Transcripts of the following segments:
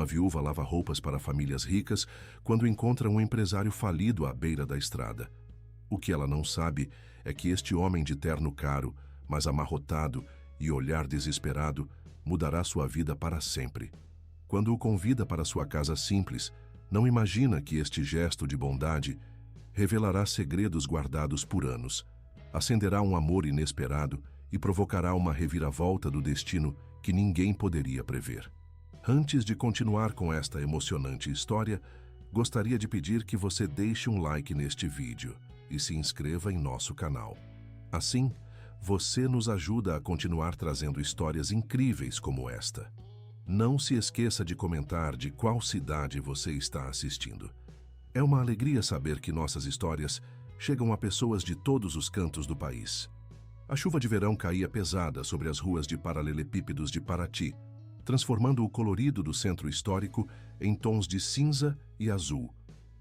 Uma viúva lava roupas para famílias ricas quando encontra um empresário falido à beira da estrada. O que ela não sabe é que este homem de terno caro, mas amarrotado e olhar desesperado, mudará sua vida para sempre. Quando o convida para sua casa simples, não imagina que este gesto de bondade revelará segredos guardados por anos, acenderá um amor inesperado e provocará uma reviravolta do destino que ninguém poderia prever. Antes de continuar com esta emocionante história, gostaria de pedir que você deixe um like neste vídeo e se inscreva em nosso canal. Assim, você nos ajuda a continuar trazendo histórias incríveis como esta. Não se esqueça de comentar de qual cidade você está assistindo. É uma alegria saber que nossas histórias chegam a pessoas de todos os cantos do país. A chuva de verão caía pesada sobre as ruas de paralelepípedos de Paraty, transformando o colorido do centro histórico em tons de cinza e azul.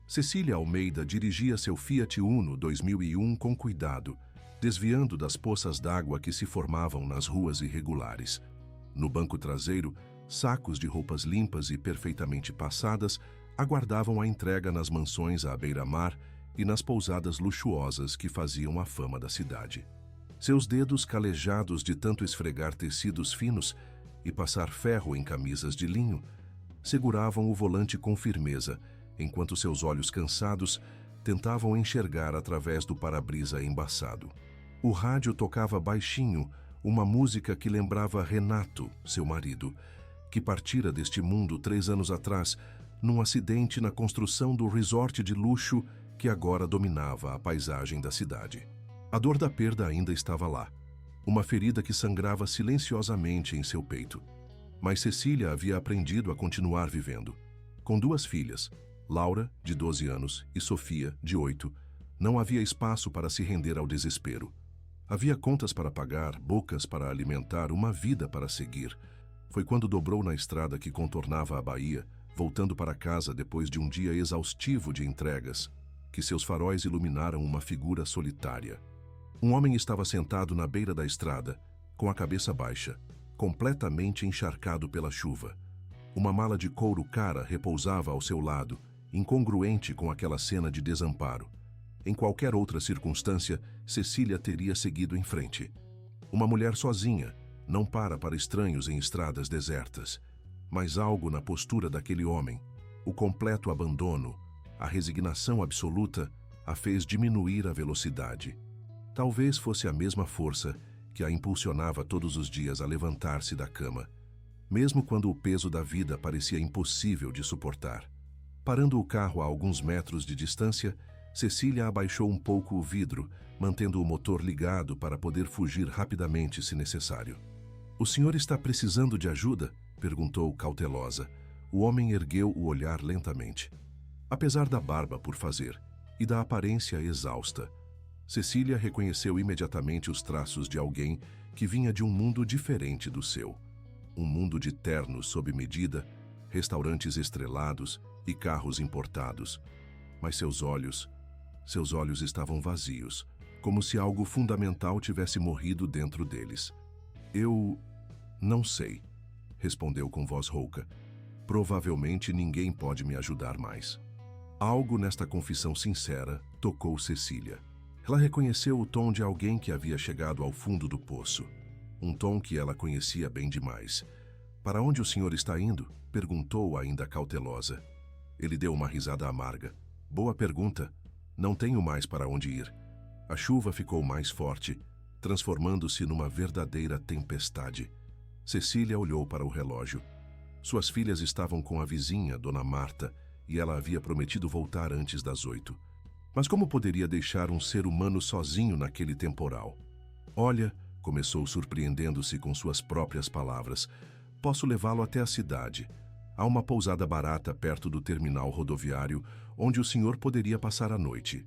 Cecília Almeida dirigia seu Fiat Uno 2001 com cuidado, desviando das poças d'água que se formavam nas ruas irregulares. No banco traseiro, sacos de roupas limpas e perfeitamente passadas aguardavam a entrega nas mansões à beira-mar e nas pousadas luxuosas que faziam a fama da cidade. Seus dedos calejados de tanto esfregar tecidos finos e passar ferro em camisas de linho, seguravam o volante com firmeza, enquanto seus olhos cansados tentavam enxergar através do para-brisa embaçado. O rádio tocava baixinho uma música que lembrava Renato, seu marido, que partira deste mundo 3 anos atrás, num acidente na construção do resort de luxo que agora dominava a paisagem da cidade. A dor da perda ainda estava lá, uma ferida que sangrava silenciosamente em seu peito. Mas Cecília havia aprendido a continuar vivendo. Com 2 filhas, Laura, de 12 anos, e Sofia, de 8, não havia espaço para se render ao desespero. Havia contas para pagar, bocas para alimentar, uma vida para seguir. Foi quando dobrou na estrada que contornava a Bahia, voltando para casa depois de um dia exaustivo de entregas, que seus faróis iluminaram uma figura solitária. Um homem estava sentado na beira da estrada, com a cabeça baixa, completamente encharcado pela chuva. Uma mala de couro cara repousava ao seu lado, incongruente com aquela cena de desamparo. Em qualquer outra circunstância, Cecília teria seguido em frente. Uma mulher sozinha não para estranhos em estradas desertas, mas algo na postura daquele homem, o completo abandono, a resignação absoluta, a fez diminuir a velocidade. Talvez fosse a mesma força que a impulsionava todos os dias a levantar-se da cama, mesmo quando o peso da vida parecia impossível de suportar. Parando o carro a alguns metros de distância, Cecília abaixou um pouco o vidro, mantendo o motor ligado para poder fugir rapidamente se necessário. "O senhor está precisando de ajuda?" perguntou cautelosa. O homem ergueu o olhar lentamente. Apesar da barba por fazer e da aparência exausta, Cecília reconheceu imediatamente os traços de alguém que vinha de um mundo diferente do seu. Um mundo de ternos sob medida, restaurantes estrelados e carros importados. Mas seus olhos estavam vazios, como se algo fundamental tivesse morrido dentro deles. "Eu não sei", respondeu com voz rouca. "Provavelmente ninguém pode me ajudar mais." Algo nesta confissão sincera tocou Cecília. Ela reconheceu o tom de alguém que havia chegado ao fundo do poço. Um tom que ela conhecia bem demais. "Para onde o senhor está indo?" perguntou ainda cautelosa. Ele deu uma risada amarga. "Boa pergunta. Não tenho mais para onde ir." A chuva ficou mais forte, transformando-se numa verdadeira tempestade. Cecília olhou para o relógio. Suas filhas estavam com a vizinha, Dona Marta, e ela havia prometido voltar antes das 8. Mas como poderia deixar um ser humano sozinho naquele temporal? "Olha", começou surpreendendo-se com suas próprias palavras, "posso levá-lo até a cidade. Há uma pousada barata perto do terminal rodoviário onde o senhor poderia passar a noite."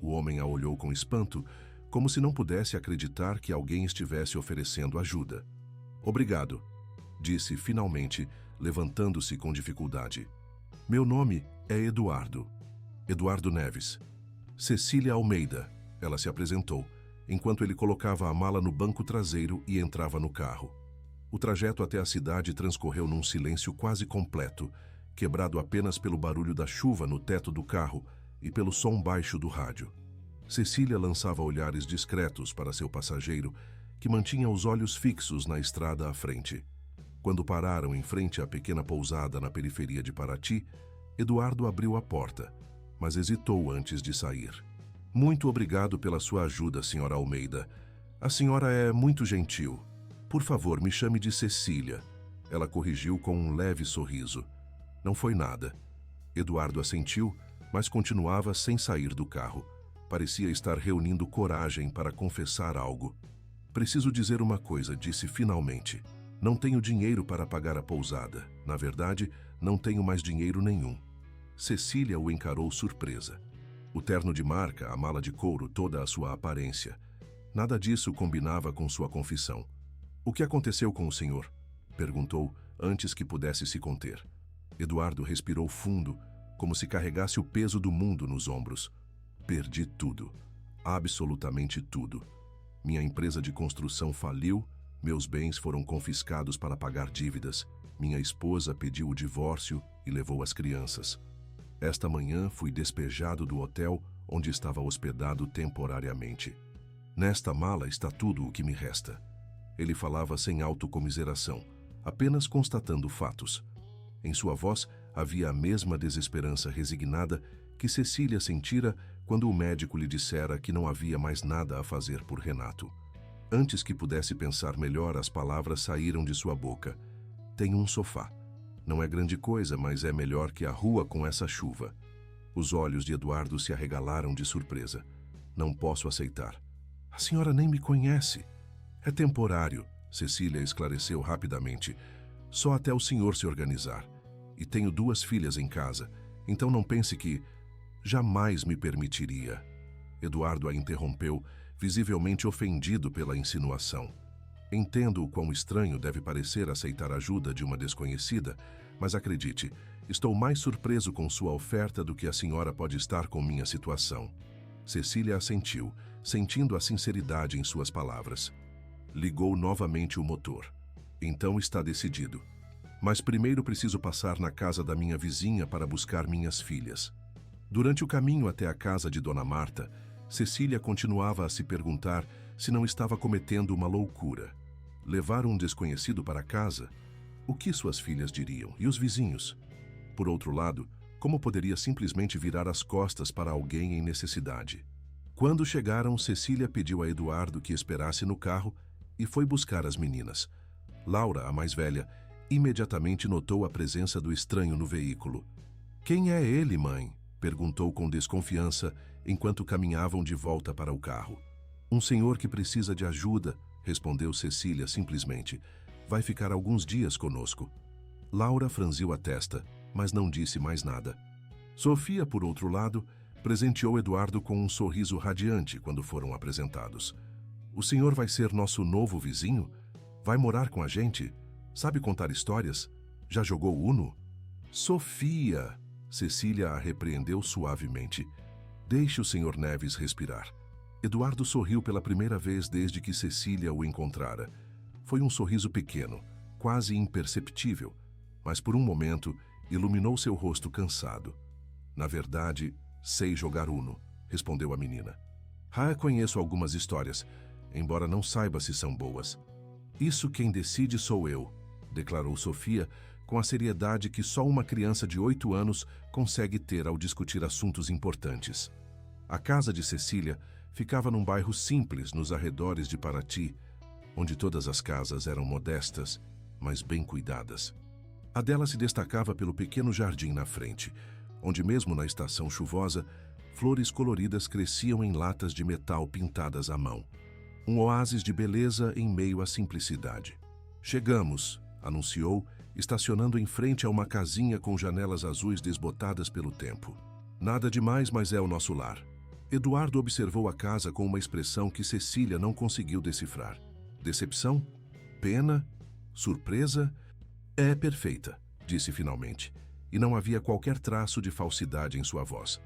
O homem a olhou com espanto, como se não pudesse acreditar que alguém estivesse oferecendo ajuda. "Obrigado", disse finalmente, levantando-se com dificuldade. "Meu nome é Eduardo. Eduardo Neves." "Cecília Almeida", ela se apresentou, enquanto ele colocava a mala no banco traseiro e entrava no carro. O trajeto até a cidade transcorreu num silêncio quase completo, quebrado apenas pelo barulho da chuva no teto do carro e pelo som baixo do rádio. Cecília lançava olhares discretos para seu passageiro, que mantinha os olhos fixos na estrada à frente. Quando pararam em frente à pequena pousada na periferia de Paraty, Eduardo abriu a porta, mas hesitou antes de sair. Muito obrigado pela sua ajuda, senhora Almeida. A senhora é muito gentil. Por favor, me chame de Cecília. Ela corrigiu com um leve sorriso. Não foi nada. Eduardo assentiu, mas continuava sem sair do carro. Parecia estar reunindo coragem para confessar algo. Preciso dizer uma coisa, disse finalmente. Não tenho dinheiro para pagar a pousada. Na verdade, não tenho mais dinheiro nenhum. Cecília o encarou surpresa. O terno de marca, a mala de couro, toda a sua aparência. Nada disso combinava com sua confissão. O que aconteceu com o senhor? Perguntou, antes que pudesse se conter. Eduardo respirou fundo, como se carregasse o peso do mundo nos ombros. Perdi tudo. Absolutamente tudo. Minha empresa de construção faliu, meus bens foram confiscados para pagar dívidas, minha esposa pediu o divórcio e levou as crianças. Esta manhã fui despejado do hotel onde estava hospedado temporariamente. Nesta mala está tudo o que me resta. Ele falava sem autocomiseração, apenas constatando fatos. Em sua voz havia a mesma desesperança resignada que Cecília sentira quando o médico lhe dissera que não havia mais nada a fazer por Renato. Antes que pudesse pensar melhor, as palavras saíram de sua boca. Tenho um sofá. Não é grande coisa, mas é melhor que a rua com essa chuva. Os olhos de Eduardo se arregalaram de surpresa. Não posso aceitar. A senhora nem me conhece. É temporário, Cecília esclareceu rapidamente. Só até o senhor se organizar. E tenho 2 filhas em casa, então não pense que... Jamais me permitiria. Eduardo a interrompeu, visivelmente ofendido pela insinuação. Entendo o quão estranho deve parecer aceitar ajuda de uma desconhecida, mas acredite, estou mais surpreso com sua oferta do que a senhora pode estar com minha situação. Cecília assentiu, sentindo a sinceridade em suas palavras. Ligou novamente o motor. Então está decidido. Mas primeiro preciso passar na casa da minha vizinha para buscar minhas filhas. Durante o caminho até a casa de Dona Marta, Cecília continuava a se perguntar se não estava cometendo uma loucura. Levar um desconhecido para casa? O que suas filhas diriam? E os vizinhos? Por outro lado, como poderia simplesmente virar as costas para alguém em necessidade? Quando chegaram, Cecília pediu a Eduardo que esperasse no carro e foi buscar as meninas. Laura, a mais velha, imediatamente notou a presença do estranho no veículo. "Quem é ele, mãe?" perguntou com desconfiança enquanto caminhavam de volta para o carro. "Um senhor que precisa de ajuda", respondeu Cecília simplesmente. "Vai ficar alguns dias conosco." Laura franziu a testa, mas não disse mais nada. Sofia, por outro lado, presenteou Eduardo com um sorriso radiante quando foram apresentados. "O senhor vai ser nosso novo vizinho? Vai morar com a gente? Sabe contar histórias? Já jogou Uno?" "Sofia!" Cecília a repreendeu suavemente. "Deixe o Sr. Neves respirar." Eduardo sorriu pela primeira vez desde que Cecília o encontrara. Foi um sorriso pequeno, quase imperceptível, mas por um momento iluminou seu rosto cansado. "Na verdade, sei jogar Uno", respondeu a menina. Conheço algumas histórias, embora não saiba se são boas." "Isso quem decide sou eu", declarou Sofia, com a seriedade que só uma criança de 8 anos consegue ter ao discutir assuntos importantes. A casa de Cecília ficava num bairro simples nos arredores de Paraty, onde todas as casas eram modestas, mas bem cuidadas. A dela se destacava pelo pequeno jardim na frente, onde mesmo na estação chuvosa, flores coloridas cresciam em latas de metal pintadas à mão. Um oásis de beleza em meio à simplicidade. "Chegamos", anunciou, estacionando em frente a uma casinha com janelas azuis desbotadas pelo tempo. "Nada demais, mas é o nosso lar." Eduardo observou a casa com uma expressão que Cecília não conseguiu decifrar. Decepção? Pena? Surpresa? "É perfeita", disse finalmente, e não havia qualquer traço de falsidade em sua voz.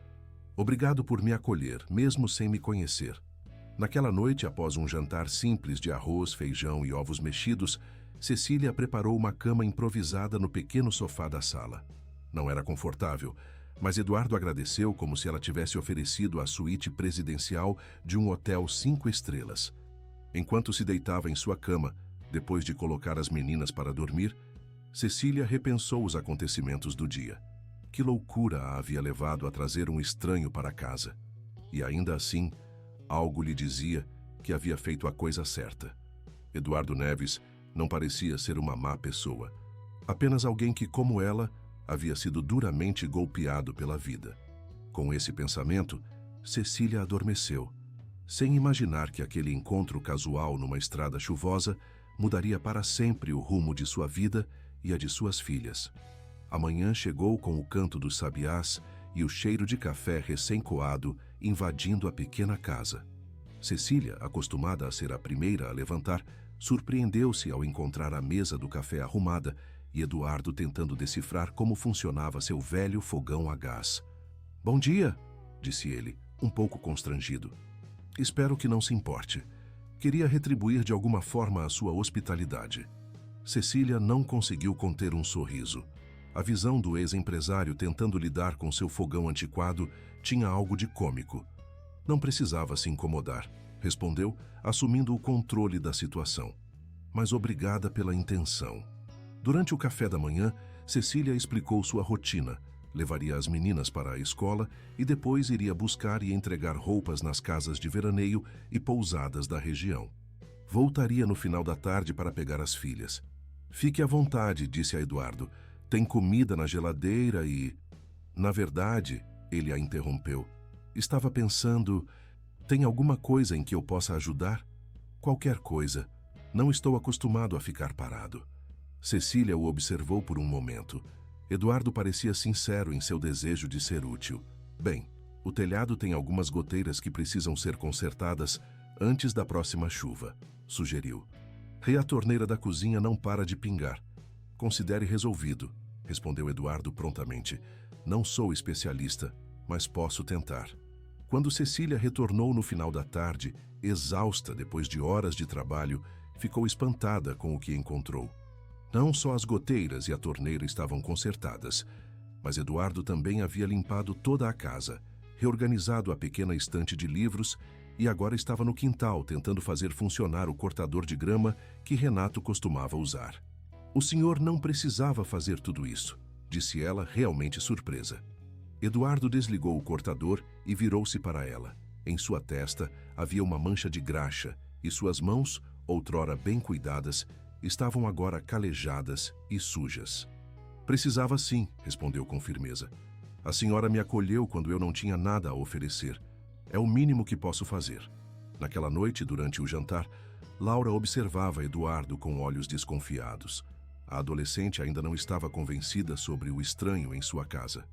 "Obrigado por me acolher, mesmo sem me conhecer." Naquela noite, após um jantar simples de arroz, feijão e ovos mexidos, Cecília preparou uma cama improvisada no pequeno sofá da sala. Não era confortável, mas Eduardo agradeceu como se ela tivesse oferecido a suíte presidencial de um hotel 5 estrelas. Enquanto se deitava em sua cama, depois de colocar as meninas para dormir, Cecília repensou os acontecimentos do dia. Que loucura a havia levado a trazer um estranho para casa. E ainda assim, algo lhe dizia que havia feito a coisa certa. Eduardo Neves não parecia ser uma má pessoa, apenas alguém que, como ela, havia sido duramente golpeado pela vida. Com esse pensamento, Cecília adormeceu, sem imaginar que aquele encontro casual numa estrada chuvosa mudaria para sempre o rumo de sua vida e a de suas filhas. A manhã chegou com o canto dos sabiás e o cheiro de café recém-coado invadindo a pequena casa. Cecília, acostumada a ser a primeira a levantar, surpreendeu-se ao encontrar a mesa do café arrumada e Eduardo tentando decifrar como funcionava seu velho fogão a gás. "Bom dia", disse ele, um pouco constrangido. "Espero que não se importe. Queria retribuir de alguma forma a sua hospitalidade." Cecília não conseguiu conter um sorriso. A visão do ex-empresário tentando lidar com seu fogão antiquado tinha algo de cômico. "Não precisava se incomodar", respondeu, assumindo o controle da situação. "Mas obrigada pela intenção." Durante o café da manhã, Cecília explicou sua rotina. Levaria as meninas para a escola e depois iria buscar e entregar roupas nas casas de veraneio e pousadas da região. Voltaria no final da tarde para pegar as filhas. "Fique à vontade", disse a Eduardo. "Tem comida na geladeira e..." Na verdade, ele a interrompeu. "Estava pensando... Tem alguma coisa em que eu possa ajudar?" "Qualquer coisa. Não estou acostumado a ficar parado." Cecília o observou por um momento. Eduardo parecia sincero em seu desejo de ser útil. "Bem, o telhado tem algumas goteiras que precisam ser consertadas antes da próxima chuva", sugeriu. "E a torneira da cozinha não para de pingar." "Considere resolvido", respondeu Eduardo prontamente. "Não sou especialista, mas posso tentar." Quando Cecília retornou no final da tarde, exausta depois de horas de trabalho, ficou espantada com o que encontrou. Não só as goteiras e a torneira estavam consertadas, mas Eduardo também havia limpado toda a casa, reorganizado a pequena estante de livros e agora estava no quintal tentando fazer funcionar o cortador de grama que Renato costumava usar. "O senhor não precisava fazer tudo isso", disse ela, realmente surpresa. Eduardo desligou o cortador e virou-se para ela. Em sua testa havia uma mancha de graxa e suas mãos, outrora bem cuidadas, estavam agora calejadas e sujas. "Precisava sim", respondeu com firmeza. "A senhora me acolheu quando eu não tinha nada a oferecer. É o mínimo que posso fazer." Naquela noite, durante o jantar, Laura observava Eduardo com olhos desconfiados. A adolescente ainda não estava convencida sobre o estranho em sua casa.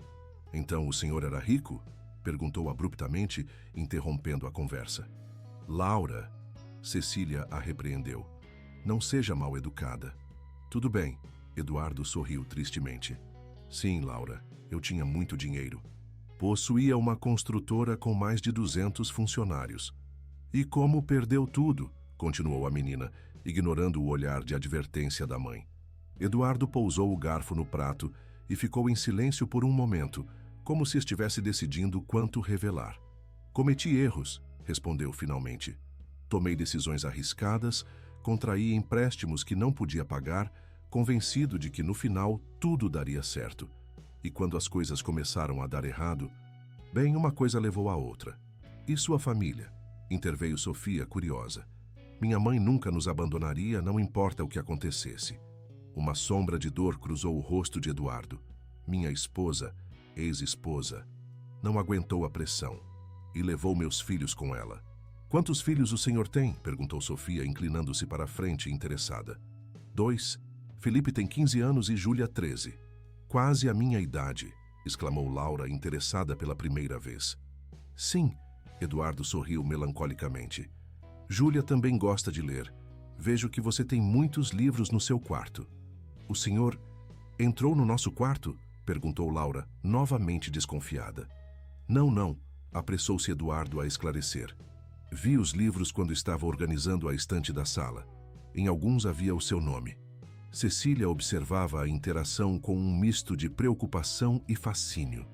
"Então o senhor era rico?" perguntou abruptamente, interrompendo a conversa. "Laura", Cecília a repreendeu. "Não seja mal educada." "Tudo bem", Eduardo sorriu tristemente. "Sim, Laura, eu tinha muito dinheiro. Possuía uma construtora com mais de 200 funcionários." "E como perdeu tudo?" continuou a menina, ignorando o olhar de advertência da mãe. Eduardo pousou o garfo no prato e ficou em silêncio por um momento, como se estivesse decidindo quanto revelar. "Cometi erros", respondeu finalmente. "Tomei decisões arriscadas, contraí empréstimos que não podia pagar, convencido de que no final tudo daria certo. E quando as coisas começaram a dar errado, bem, uma coisa levou à outra." "E sua família?" interveio Sofia, curiosa. "Minha mãe nunca nos abandonaria, não importa o que acontecesse." Uma sombra de dor cruzou o rosto de Eduardo. "Minha esposa, ex-esposa, não aguentou a pressão e levou meus filhos com ela." "Quantos filhos o senhor tem?" perguntou Sofia, inclinando-se para a frente, interessada. "2. Felipe tem 15 anos e Júlia 13. "Quase a minha idade", exclamou Laura, interessada pela primeira vez. "Sim", Eduardo sorriu melancolicamente. "Júlia também gosta de ler. Vejo que você tem muitos livros no seu quarto." "O senhor entrou no nosso quarto?" perguntou Laura, novamente desconfiada. Não", apressou-se Eduardo a esclarecer. "Vi os livros quando estava organizando a estante da sala. Em alguns havia o seu nome." Cecília observava a interação com um misto de preocupação e fascínio.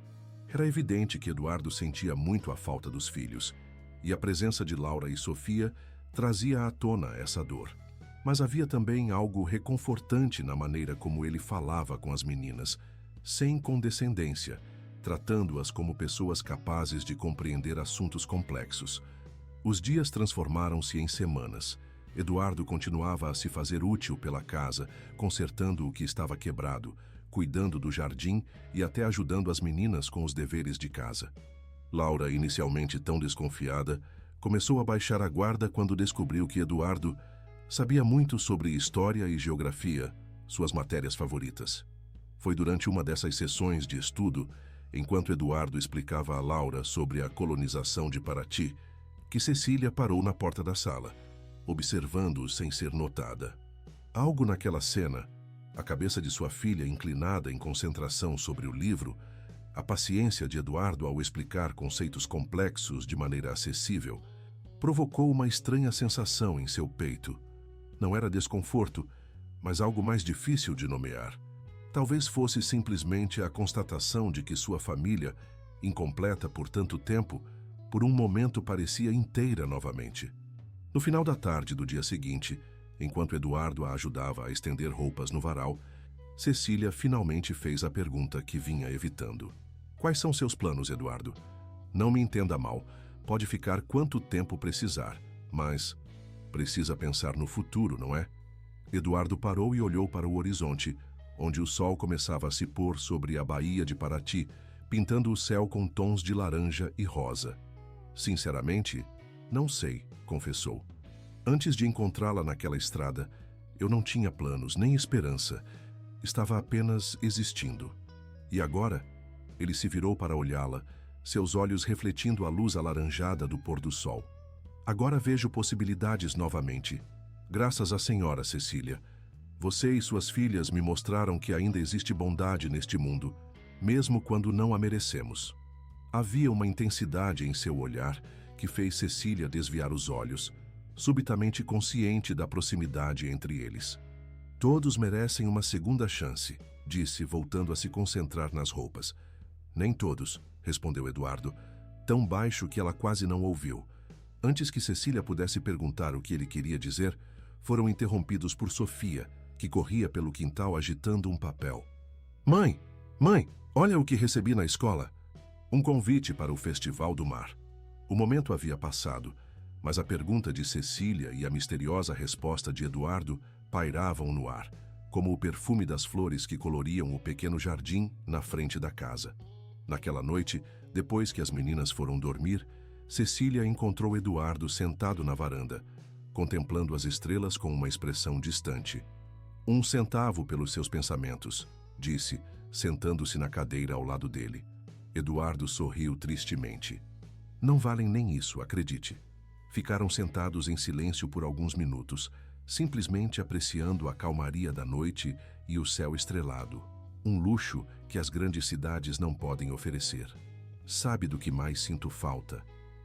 Era evidente que Eduardo sentia muito a falta dos filhos, e a presença de Laura e Sofia trazia à tona essa dor. Mas havia também algo reconfortante na maneira como ele falava com as meninas, sem condescendência, tratando-as como pessoas capazes de compreender assuntos complexos. Os dias transformaram-se em semanas. Eduardo continuava a se fazer útil pela casa, consertando o que estava quebrado, cuidando do jardim e até ajudando as meninas com os deveres de casa. Laura, inicialmente tão desconfiada, começou a baixar a guarda quando descobriu que Eduardo sabia muito sobre história e geografia, suas matérias favoritas. Foi durante uma dessas sessões de estudo, enquanto Eduardo explicava a Laura sobre a colonização de Paraty, que Cecília parou na porta da sala, observando-o sem ser notada. Algo naquela cena, a cabeça de sua filha inclinada em concentração sobre o livro, a paciência de Eduardo ao explicar conceitos complexos de maneira acessível, provocou uma estranha sensação em seu peito. Não era desconforto, mas algo mais difícil de nomear. Talvez fosse simplesmente a constatação de que sua família, incompleta por tanto tempo, por um momento parecia inteira novamente. No final da tarde do dia seguinte, enquanto Eduardo a ajudava a estender roupas no varal, Cecília finalmente fez a pergunta que vinha evitando. Quais são seus planos, Eduardo? Não me entenda mal, pode ficar quanto tempo precisar, mas precisa pensar no futuro, não é? Eduardo parou e olhou para o horizonte, onde o sol começava a se pôr sobre a baía de Paraty, pintando o céu com tons de laranja e rosa. Sinceramente, não sei, confessou. Antes de encontrá-la naquela estrada, eu não tinha planos nem esperança. Estava apenas existindo. E agora, ele se virou para olhá-la, seus olhos refletindo a luz alaranjada do pôr do sol. Agora vejo possibilidades novamente. Graças à senhora Cecília. Você e suas filhas me mostraram que ainda existe bondade neste mundo, mesmo quando não a merecemos. Havia uma intensidade em seu olhar que fez Cecília desviar os olhos, subitamente consciente da proximidade entre eles. Todos merecem uma segunda chance, disse, voltando a se concentrar nas roupas. Nem todos, respondeu Eduardo, tão baixo que ela quase não ouviu. Antes que Cecília pudesse perguntar o que ele queria dizer, foram interrompidos por Sofia, que corria pelo quintal agitando um papel. Mãe, olha o que recebi na escola. Um convite para o Festival do Mar. O momento havia passado, mas a pergunta de Cecília e a misteriosa resposta de Eduardo pairavam no ar, como o perfume das flores que coloriam o pequeno jardim na frente da casa. Naquela noite, depois que as meninas foram dormir, Cecília encontrou Eduardo sentado na varanda, contemplando as estrelas com uma expressão distante. 1 centavo pelos seus pensamentos, disse, sentando-se na cadeira ao lado dele. Eduardo sorriu tristemente. Não valem nem isso, acredite. Ficaram sentados em silêncio por alguns minutos, simplesmente apreciando a calmaria da noite e o céu estrelado, um luxo que as grandes cidades não podem oferecer. Sabe do que mais sinto falta?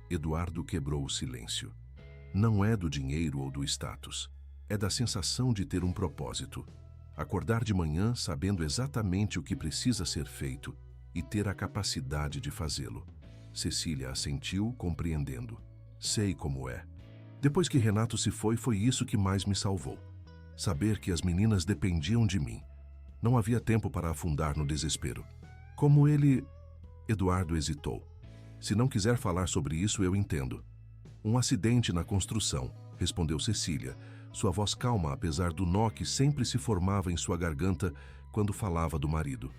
Eduardo quebrou o silêncio. Não é do dinheiro ou do status. É da sensação de ter um propósito. Acordar de manhã sabendo exatamente o que precisa ser feito e ter a capacidade de fazê-lo. Cecília assentiu, compreendendo. Sei como é. Depois que Renato se foi isso que mais me salvou. Saber que as meninas dependiam de mim. Não havia tempo para afundar no desespero. Como ele... Eduardo hesitou. Se não quiser falar sobre isso, eu entendo. Um acidente na construção, respondeu Cecília, sua voz calma apesar do nó que sempre se formava em sua garganta quando falava do marido.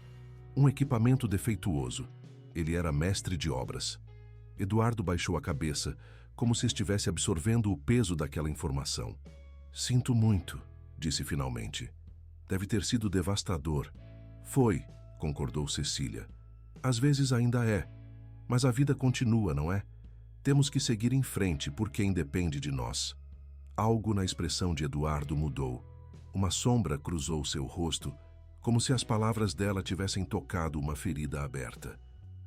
Um equipamento defeituoso. Ele era mestre de obras. Eduardo baixou a cabeça, como se estivesse absorvendo o peso daquela informação. Sinto muito, disse finalmente. Deve ter sido devastador. Foi, concordou Cecília. Às vezes ainda é, mas a vida continua, não é? Temos que seguir em frente por quem depende de nós. Algo na expressão de Eduardo mudou. Uma sombra cruzou seu rosto, como se as palavras dela tivessem tocado uma ferida aberta.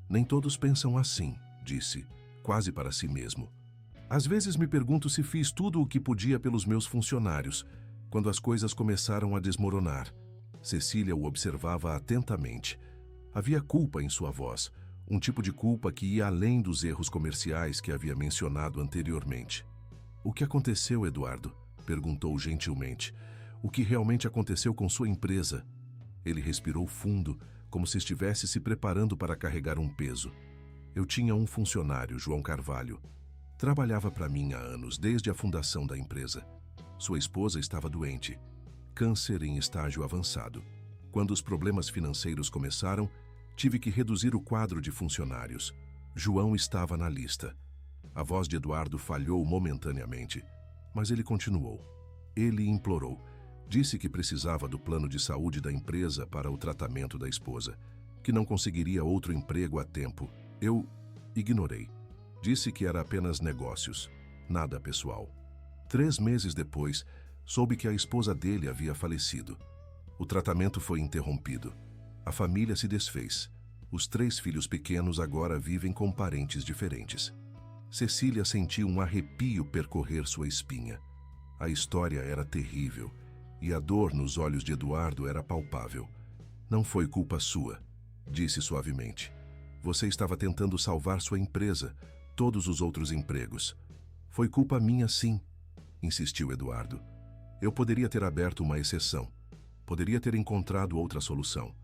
Nem todos pensam assim, disse, quase para si mesmo. Às vezes me pergunto se fiz tudo o que podia pelos meus funcionários, Quando as coisas começaram a desmoronar, Cecília o observava atentamente. Havia culpa em sua voz, um tipo de culpa que ia além dos erros comerciais que havia mencionado anteriormente. "O que aconteceu, Eduardo?" perguntou gentilmente. "O que realmente aconteceu com sua empresa?" Ele respirou fundo, como se estivesse se preparando para carregar um peso. "Eu tinha um funcionário, João Carvalho. Trabalhava para mim há anos, desde a fundação da empresa. Sua esposa estava doente, câncer em estágio avançado. Quando os problemas financeiros começaram, tive que reduzir o quadro de funcionários. João estava na lista." A voz de Eduardo falhou momentaneamente, mas ele continuou. Ele implorou. Disse que precisava do plano de saúde da empresa para o tratamento da esposa, que não conseguiria outro emprego a tempo. Eu ignorei. Disse que era apenas negócios, nada pessoal. 3 meses depois, soube que a esposa dele havia falecido. O tratamento foi interrompido. A família se desfez. Os 3 filhos pequenos agora vivem com parentes diferentes. Cecília sentiu um arrepio percorrer sua espinha. A história era terrível, e a dor nos olhos de Eduardo era palpável. "Não foi culpa sua", disse suavemente. "Você estava tentando salvar sua empresa, todos os outros empregos." "Foi culpa minha, sim", insistiu Eduardo. "Eu poderia ter aberto uma exceção. Poderia ter encontrado outra solução.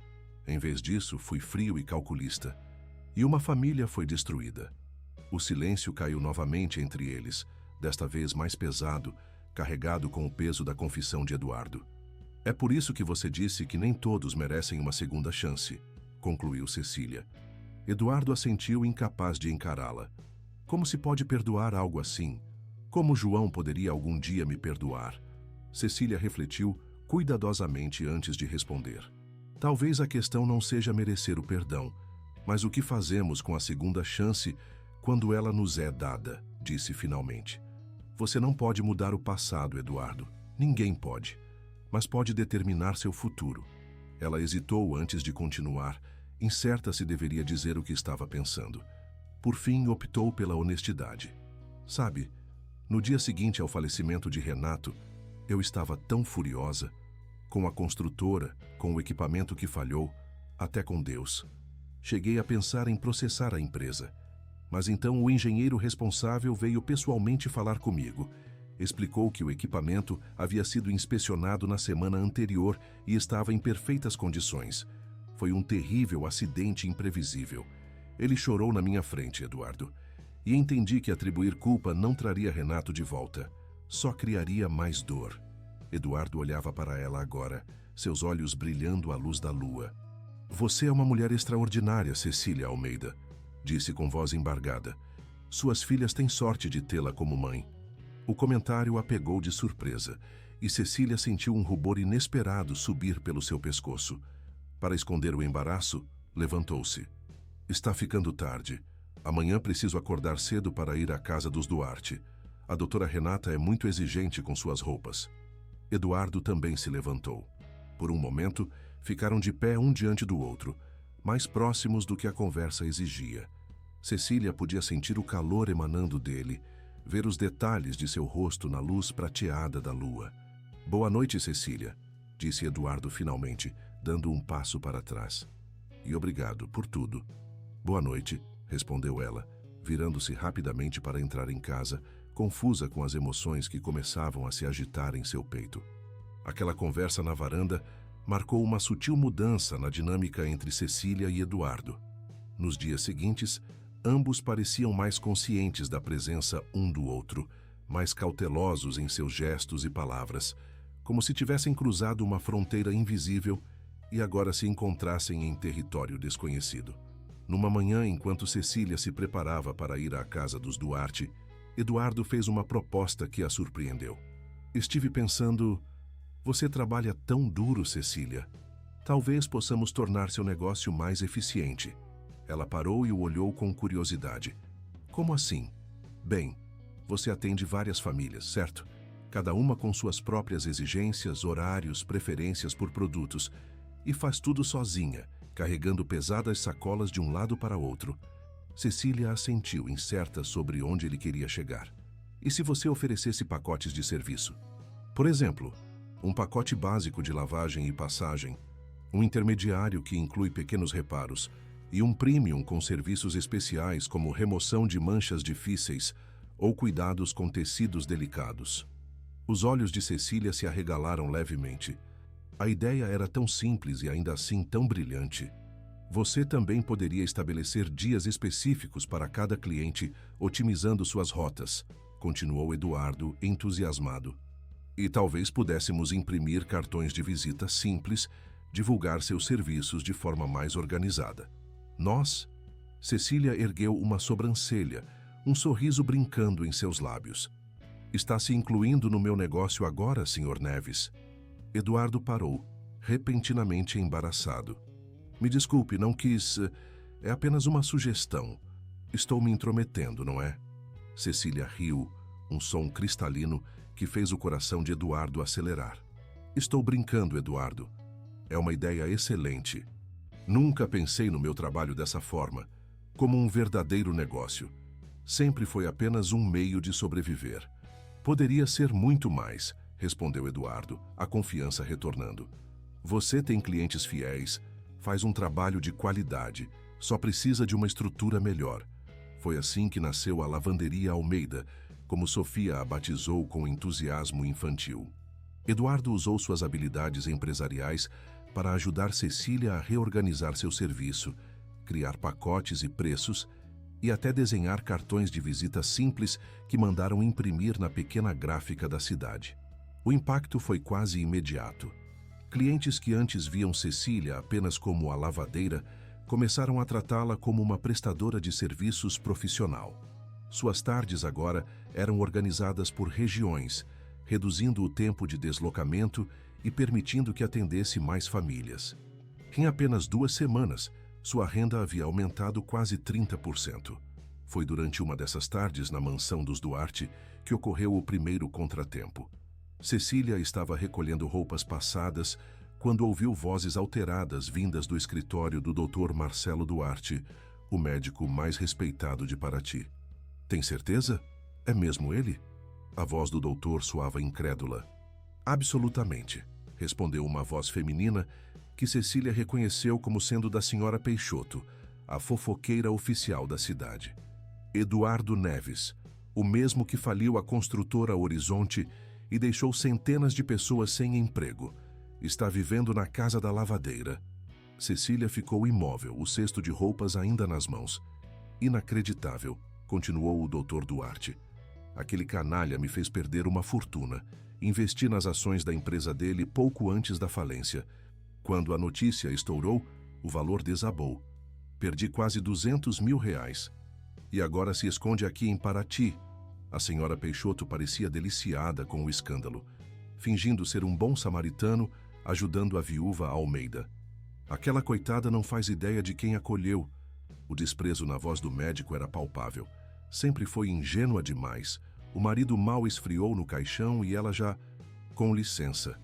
Em vez disso, fui frio e calculista. E uma família foi destruída." O silêncio caiu novamente entre eles, desta vez mais pesado, carregado com o peso da confissão de Eduardo. "É por isso que você disse que nem todos merecem uma segunda chance", concluiu Cecília. Eduardo assentiu, incapaz de encará-la. "Como se pode perdoar algo assim? Como João poderia algum dia me perdoar?" Cecília refletiu cuidadosamente antes de responder. "Talvez a questão não seja merecer o perdão, mas o que fazemos com a segunda chance quando ela nos é dada", disse finalmente. "Você não pode mudar o passado, Eduardo. Ninguém pode. Mas pode determinar seu futuro." Ela hesitou antes de continuar, incerta se deveria dizer o que estava pensando. Por fim, optou pela honestidade. "Sabe, no dia seguinte ao falecimento de Renato, eu estava tão furiosa, com a construtora, com o equipamento que falhou, até com Deus. Cheguei a pensar em processar a empresa. Mas então o engenheiro responsável veio pessoalmente falar comigo. Explicou que o equipamento havia sido inspecionado na semana anterior e estava em perfeitas condições. Foi um terrível acidente imprevisível. Ele chorou na minha frente, Eduardo. E entendi que atribuir culpa não traria Renato de volta. Só criaria mais dor." Eduardo olhava para ela agora, seus olhos brilhando à luz da lua. "Você é uma mulher extraordinária, Cecília Almeida", disse com voz embargada. "Suas filhas têm sorte de tê-la como mãe." O comentário a pegou de surpresa, e Cecília sentiu um rubor inesperado subir pelo seu pescoço. Para esconder o embaraço, levantou-se. "Está ficando tarde. Amanhã preciso acordar cedo para ir à casa dos Duarte. A doutora Renata é muito exigente com suas roupas." Eduardo também se levantou. Por um momento, ficaram de pé um diante do outro, mais próximos do que a conversa exigia. Cecília podia sentir o calor emanando dele, ver os detalhes de seu rosto na luz prateada da lua. "Boa noite, Cecília", disse Eduardo finalmente, dando um passo para trás. "E obrigado por tudo." "Boa noite", respondeu ela, virando-se rapidamente para entrar em casa, confusa com as emoções que começavam a se agitar em seu peito. Aquela conversa na varanda marcou uma sutil mudança na dinâmica entre Cecília e Eduardo. Nos dias seguintes, ambos pareciam mais conscientes da presença um do outro, mais cautelosos em seus gestos e palavras, como se tivessem cruzado uma fronteira invisível e agora se encontrassem em território desconhecido. Numa manhã, enquanto Cecília se preparava para ir à casa dos Duarte, Eduardo fez uma proposta que a surpreendeu. "Estive pensando... Você trabalha tão duro, Cecília. Talvez possamos tornar seu negócio mais eficiente." Ela parou e o olhou com curiosidade. "Como assim?" "Bem, você atende várias famílias, certo? Cada uma com suas próprias exigências, horários, preferências por produtos, e faz tudo sozinha, carregando pesadas sacolas de um lado para outro." Cecília assentiu, incerta sobre onde ele queria chegar. "E se você oferecesse pacotes de serviço? Por exemplo, Um pacote básico de lavagem e passagem, um intermediário que inclui pequenos reparos e um premium com serviços especiais como remoção de manchas difíceis ou cuidados com tecidos delicados. Os olhos de Cecília se arregalaram levemente. A ideia era tão simples e ainda assim tão brilhante. Você também poderia estabelecer dias específicos para cada cliente, otimizando suas rotas, continuou Eduardo, entusiasmado. E talvez pudéssemos imprimir cartões de visita simples, divulgar seus serviços de forma mais organizada. Nós? Cecília ergueu uma sobrancelha, um sorriso brincando em seus lábios. Está se incluindo no meu negócio agora, Sr. Neves? Eduardo parou, repentinamente embaraçado. Me desculpe, não quis... É apenas uma sugestão. Estou me intrometendo, não é? Cecília riu, um som cristalino que fez o coração de Eduardo acelerar. Estou brincando, Eduardo. É uma ideia excelente. Nunca pensei no meu trabalho dessa forma, como um verdadeiro negócio. Sempre foi apenas um meio de sobreviver. Poderia ser muito mais, respondeu Eduardo, a confiança retornando. Você tem clientes fiéis, faz um trabalho de qualidade, só precisa de uma estrutura melhor. Foi assim que nasceu a Lavanderia Almeida, como Sofia a batizou com entusiasmo infantil. Eduardo usou suas habilidades empresariais para ajudar Cecília a reorganizar seu serviço, criar pacotes e preços e até desenhar cartões de visita simples que mandaram imprimir na pequena gráfica da cidade. O impacto foi quase imediato. Clientes que antes viam Cecília apenas como a lavadeira começaram a tratá-la como uma prestadora de serviços profissional. Suas tardes agora eram organizadas por regiões, reduzindo o tempo de deslocamento e permitindo que atendesse mais famílias. Em apenas 2 semanas, sua renda havia aumentado quase 30%. Foi durante uma dessas tardes na mansão dos Duarte que ocorreu o primeiro contratempo. Cecília estava recolhendo roupas passadas quando ouviu vozes alteradas vindas do escritório do Dr. Marcelo Duarte, o médico mais respeitado de Paraty. Tem certeza? É mesmo ele? A voz do doutor soava incrédula. Absolutamente, respondeu uma voz feminina que Cecília reconheceu como sendo da senhora Peixoto, a fofoqueira oficial da cidade. Eduardo Neves, o mesmo que faliu a construtora Horizonte e deixou centenas de pessoas sem emprego, está vivendo na casa da lavadeira. Cecília ficou imóvel, o cesto de roupas ainda nas mãos. Inacreditável, continuou o Dr. Duarte. Aquele canalha me fez perder uma fortuna. Investi nas ações da empresa dele pouco antes da falência. Quando a notícia estourou, o valor desabou. Perdi quase R$200 mil. E agora se esconde aqui em Paraty. A senhora Peixoto parecia deliciada com o escândalo, fingindo ser um bom samaritano, ajudando a viúva Almeida. Aquela coitada não faz ideia de quem acolheu. O desprezo na voz do médico era palpável. Sempre foi ingênua demais. O marido mal esfriou no caixão e ela já... Com licença.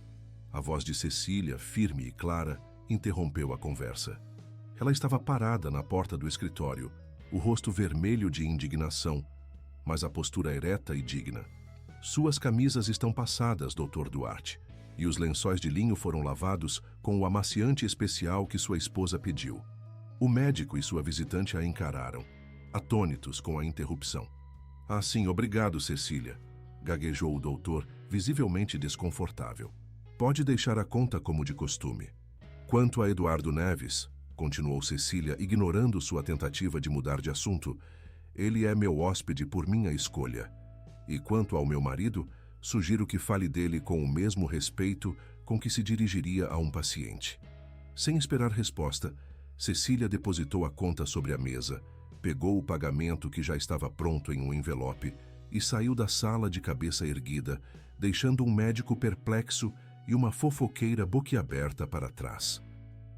A voz de Cecília, firme e clara, interrompeu a conversa. Ela estava parada na porta do escritório, o rosto vermelho de indignação, mas a postura ereta e digna. Suas camisas estão passadas, Dr. Duarte, e os lençóis de linho foram lavados com o amaciante especial que sua esposa pediu. O médico e sua visitante a encararam, atônitos com a interrupção. Ah, sim, obrigado, Cecília, gaguejou o doutor, visivelmente desconfortável. Pode deixar a conta como de costume. Quanto a Eduardo Neves, continuou Cecília, ignorando sua tentativa de mudar de assunto, ele é meu hóspede por minha escolha. E quanto ao meu marido, sugiro que fale dele com o mesmo respeito com que se dirigiria a um paciente. Sem esperar resposta, Cecília depositou a conta sobre a mesa, pegou o pagamento que já estava pronto em um envelope e saiu da sala de cabeça erguida, deixando um médico perplexo e uma fofoqueira boquiaberta para trás.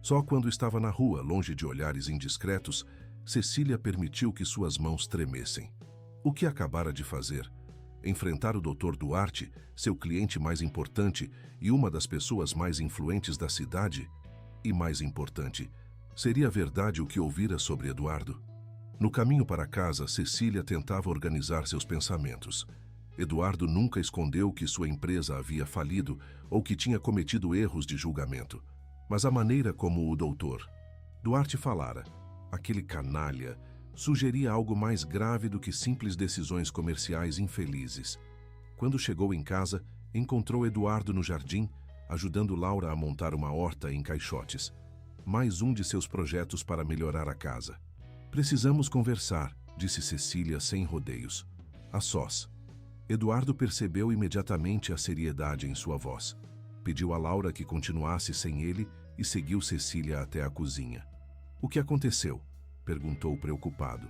Só quando estava na rua, longe de olhares indiscretos, Cecília permitiu que suas mãos tremessem. O que acabara de fazer? Enfrentar o Dr. Duarte, seu cliente mais importante e uma das pessoas mais influentes da cidade? E mais importante, seria verdade o que ouvira sobre Eduardo? No caminho para casa, Cecília tentava organizar seus pensamentos. Eduardo nunca escondeu que sua empresa havia falido ou que tinha cometido erros de julgamento. Mas a maneira como o doutor Duarte falara, aquele canalha, sugeria algo mais grave do que simples decisões comerciais infelizes. Quando chegou em casa, encontrou Eduardo no jardim, ajudando Laura a montar uma horta em caixotes. Mais um de seus projetos para melhorar a casa. Precisamos conversar, disse Cecília sem rodeios. A sós. Eduardo percebeu imediatamente a seriedade em sua voz. Pediu a Laura que continuasse sem ele e seguiu Cecília até a cozinha. O que aconteceu? Perguntou preocupado.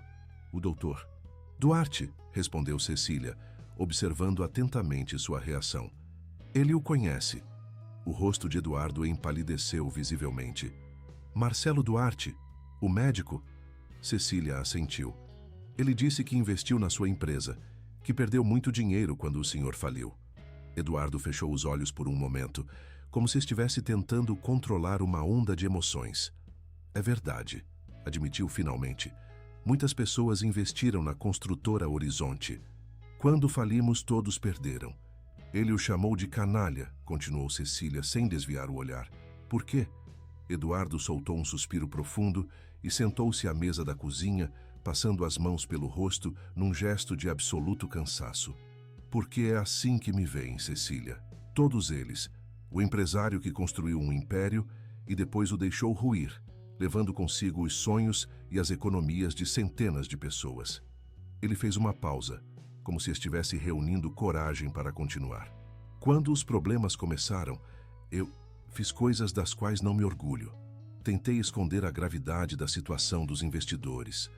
O doutor. Duarte, respondeu Cecília, observando atentamente sua reação. Ele o conhece. O rosto de Eduardo empalideceu visivelmente. Marcelo Duarte, o médico? Cecília assentiu. Ele disse que investiu na sua empresa, que perdeu muito dinheiro quando o senhor faliu. Eduardo fechou os olhos por um momento, como se estivesse tentando controlar uma onda de emoções. É verdade, admitiu finalmente. Muitas pessoas investiram na construtora Horizonte. Quando falimos, todos perderam. Ele o chamou de canalha, continuou Cecília sem desviar o olhar. Por quê? Eduardo soltou um suspiro profundo e sentou-se à mesa da cozinha, passando as mãos pelo rosto num gesto de absoluto cansaço. Porque é assim que me veem, Cecília. Todos eles. O empresário que construiu um império e depois o deixou ruir, levando consigo os sonhos e as economias de centenas de pessoas. Ele fez uma pausa, como se estivesse reunindo coragem para continuar. Quando os problemas começaram, eu fiz coisas das quais não me orgulho. Tentei esconder a gravidade da situação dos investidores.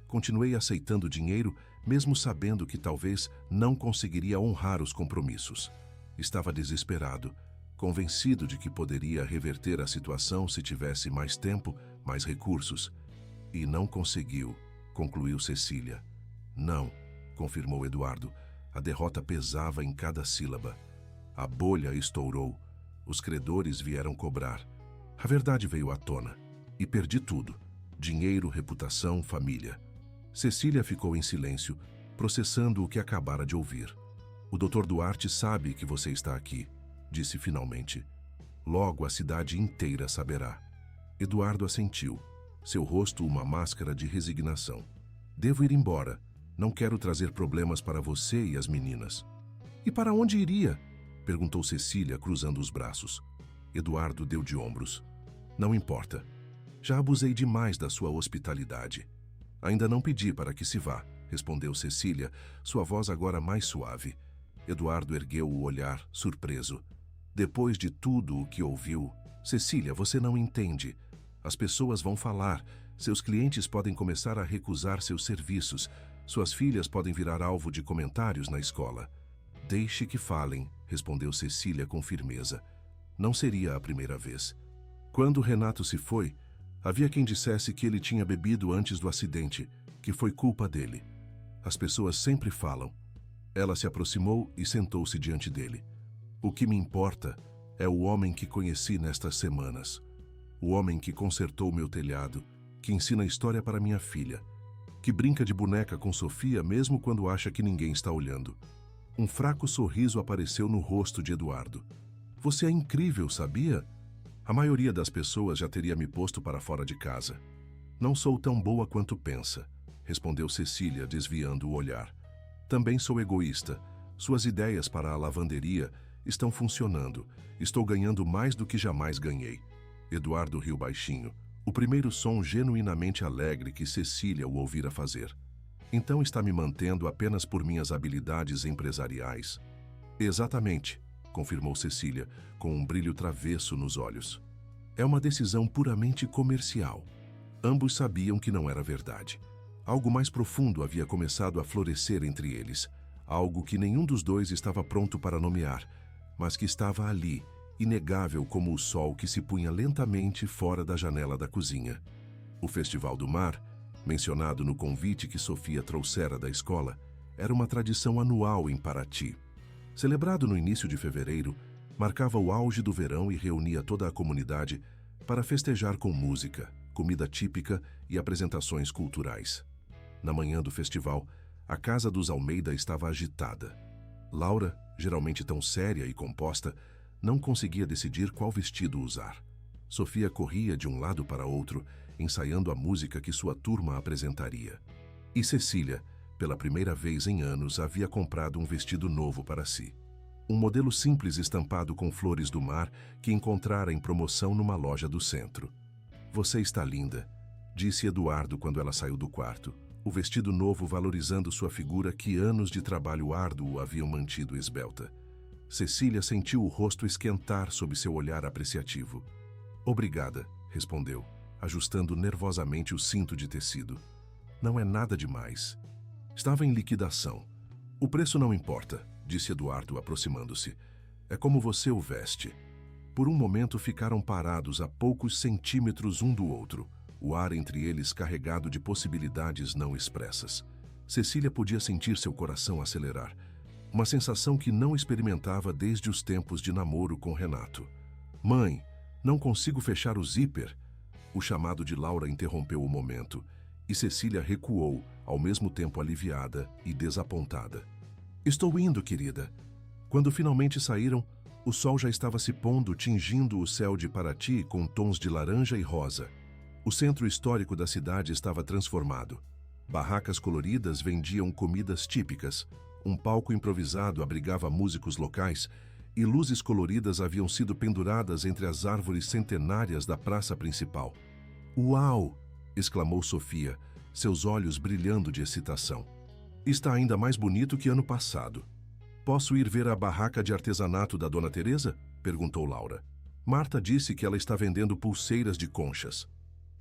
Continuei aceitando dinheiro, mesmo sabendo que talvez não conseguiria honrar os compromissos. Estava desesperado, convencido de que poderia reverter a situação se tivesse mais tempo, mais recursos. E não conseguiu, concluiu Cecília. Não, confirmou Eduardo. A derrota pesava em cada sílaba. A bolha estourou. Os credores vieram cobrar. A verdade veio à tona. E perdi tudo. Dinheiro, reputação, família. Cecília ficou em silêncio, processando o que acabara de ouvir. O Dr. Duarte sabe que você está aqui, disse finalmente. Logo a cidade inteira saberá. Eduardo assentiu, seu rosto uma máscara de resignação. Devo ir embora. Não quero trazer problemas para você e as meninas. E para onde iria? Perguntou Cecília, cruzando os braços. Eduardo deu de ombros. Não importa. Já abusei demais da sua hospitalidade. Ainda não pedi para que se vá, respondeu Cecília, sua voz agora mais suave. Eduardo ergueu o olhar, surpreso. Depois de tudo o que ouviu, Cecília, você não entende. As pessoas vão falar, seus clientes podem começar a recusar seus serviços, suas filhas podem virar alvo de comentários na escola. Deixe que falem, respondeu Cecília com firmeza. Não seria a primeira vez. Quando Renato se foi, havia quem dissesse que ele tinha bebido antes do acidente, que foi culpa dele. As pessoas sempre falam. Ela se aproximou e sentou-se diante dele. O que me importa é o homem que conheci nestas semanas. O homem que consertou meu telhado, que ensina história para minha filha, que brinca de boneca com Sofia mesmo quando acha que ninguém está olhando. Um fraco sorriso apareceu no rosto de Eduardo. Você é incrível, sabia? A maioria das pessoas já teria me posto para fora de casa. Não sou tão boa quanto pensa, respondeu Cecília, desviando o olhar. Também sou egoísta. Suas ideias para a lavanderia estão funcionando. Estou ganhando mais do que jamais ganhei. Eduardo riu baixinho, o primeiro som genuinamente alegre que Cecília o ouvira fazer. Então está me mantendo apenas por minhas habilidades empresariais? Exatamente, confirmou Cecília, com um brilho travesso nos olhos. É uma decisão puramente comercial. Ambos sabiam que não era verdade. Algo mais profundo havia começado a florescer entre eles, algo que nenhum dos dois estava pronto para nomear, mas que estava ali, inegável como o sol que se punha lentamente fora da janela da cozinha. O Festival do Mar, mencionado no convite que Sofia trouxera da escola, era uma tradição anual em Paraty. Celebrado no início de fevereiro, marcava o auge do verão e reunia toda a comunidade para festejar com música, comida típica e apresentações culturais. Na manhã do festival, a casa dos Almeida estava agitada. Laura, geralmente tão séria e composta, não conseguia decidir qual vestido usar. Sofia corria de um lado para outro, ensaiando a música que sua turma apresentaria. E Cecília, pela primeira vez em anos, havia comprado um vestido novo para si. Um modelo simples estampado com flores do mar que encontrara em promoção numa loja do centro. "Você está linda", disse Eduardo quando ela saiu do quarto, o vestido novo valorizando sua figura que anos de trabalho árduo haviam mantido esbelta. Cecília sentiu o rosto esquentar sob seu olhar apreciativo. "Obrigada", respondeu, ajustando nervosamente o cinto de tecido. "Não é nada demais." Estava em liquidação. "O preço não importa", disse Eduardo, aproximando-se. "É como você o veste." Por um momento ficaram parados a poucos centímetros um do outro, o ar entre eles carregado de possibilidades não expressas. Cecília podia sentir seu coração acelerar, uma sensação que não experimentava desde os tempos de namoro com Renato. "Mãe, não consigo fechar o zíper." O chamado de Laura interrompeu o momento, e Cecília recuou, ao mesmo tempo aliviada e desapontada. "Estou indo, querida." Quando finalmente saíram, o sol já estava se pondo, tingindo o céu de Paraty com tons de laranja e rosa. O centro histórico da cidade estava transformado. Barracas coloridas vendiam comidas típicas, um palco improvisado abrigava músicos locais e luzes coloridas haviam sido penduradas entre as árvores centenárias da praça principal. "Uau!" exclamou Sofia, seus olhos brilhando de excitação. "Está ainda mais bonito que ano passado." "Posso ir ver a barraca de artesanato da Dona Teresa?" perguntou Laura. "Marta disse que ela está vendendo pulseiras de conchas."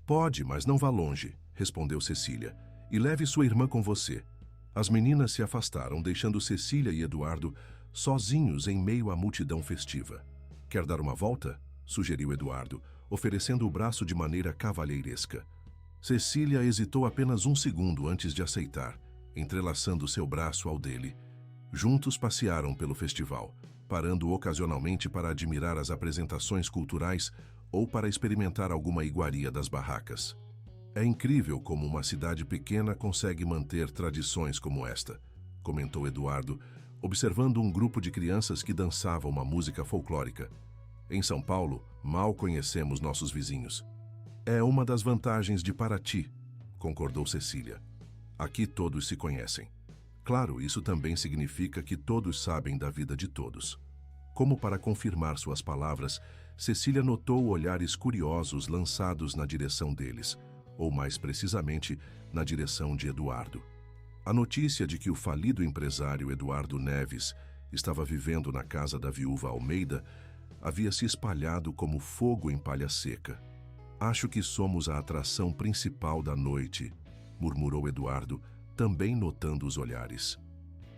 "Pode, mas não vá longe", respondeu Cecília. "E leve sua irmã com você." As meninas se afastaram, deixando Cecília e Eduardo sozinhos em meio à multidão festiva. "Quer dar uma volta?" sugeriu Eduardo, oferecendo o braço de maneira cavalheiresca. Cecília hesitou apenas um segundo antes de aceitar, entrelaçando seu braço ao dele. Juntos passearam pelo festival, parando ocasionalmente para admirar as apresentações culturais ou para experimentar alguma iguaria das barracas. "É incrível como uma cidade pequena consegue manter tradições como esta", comentou Eduardo, observando um grupo de crianças que dançavam uma música folclórica. "Em São Paulo, mal conhecemos nossos vizinhos." "É uma das vantagens de Paraty", concordou Cecília. "Aqui todos se conhecem." Claro, isso também significa que todos sabem da vida de todos. Como para confirmar suas palavras, Cecília notou olhares curiosos lançados na direção deles, ou mais precisamente, na direção de Eduardo. A notícia de que o falido empresário Eduardo Neves estava vivendo na casa da viúva Almeida havia se espalhado como fogo em palha seca. "Acho que somos a atração principal da noite", murmurou Eduardo, também notando os olhares.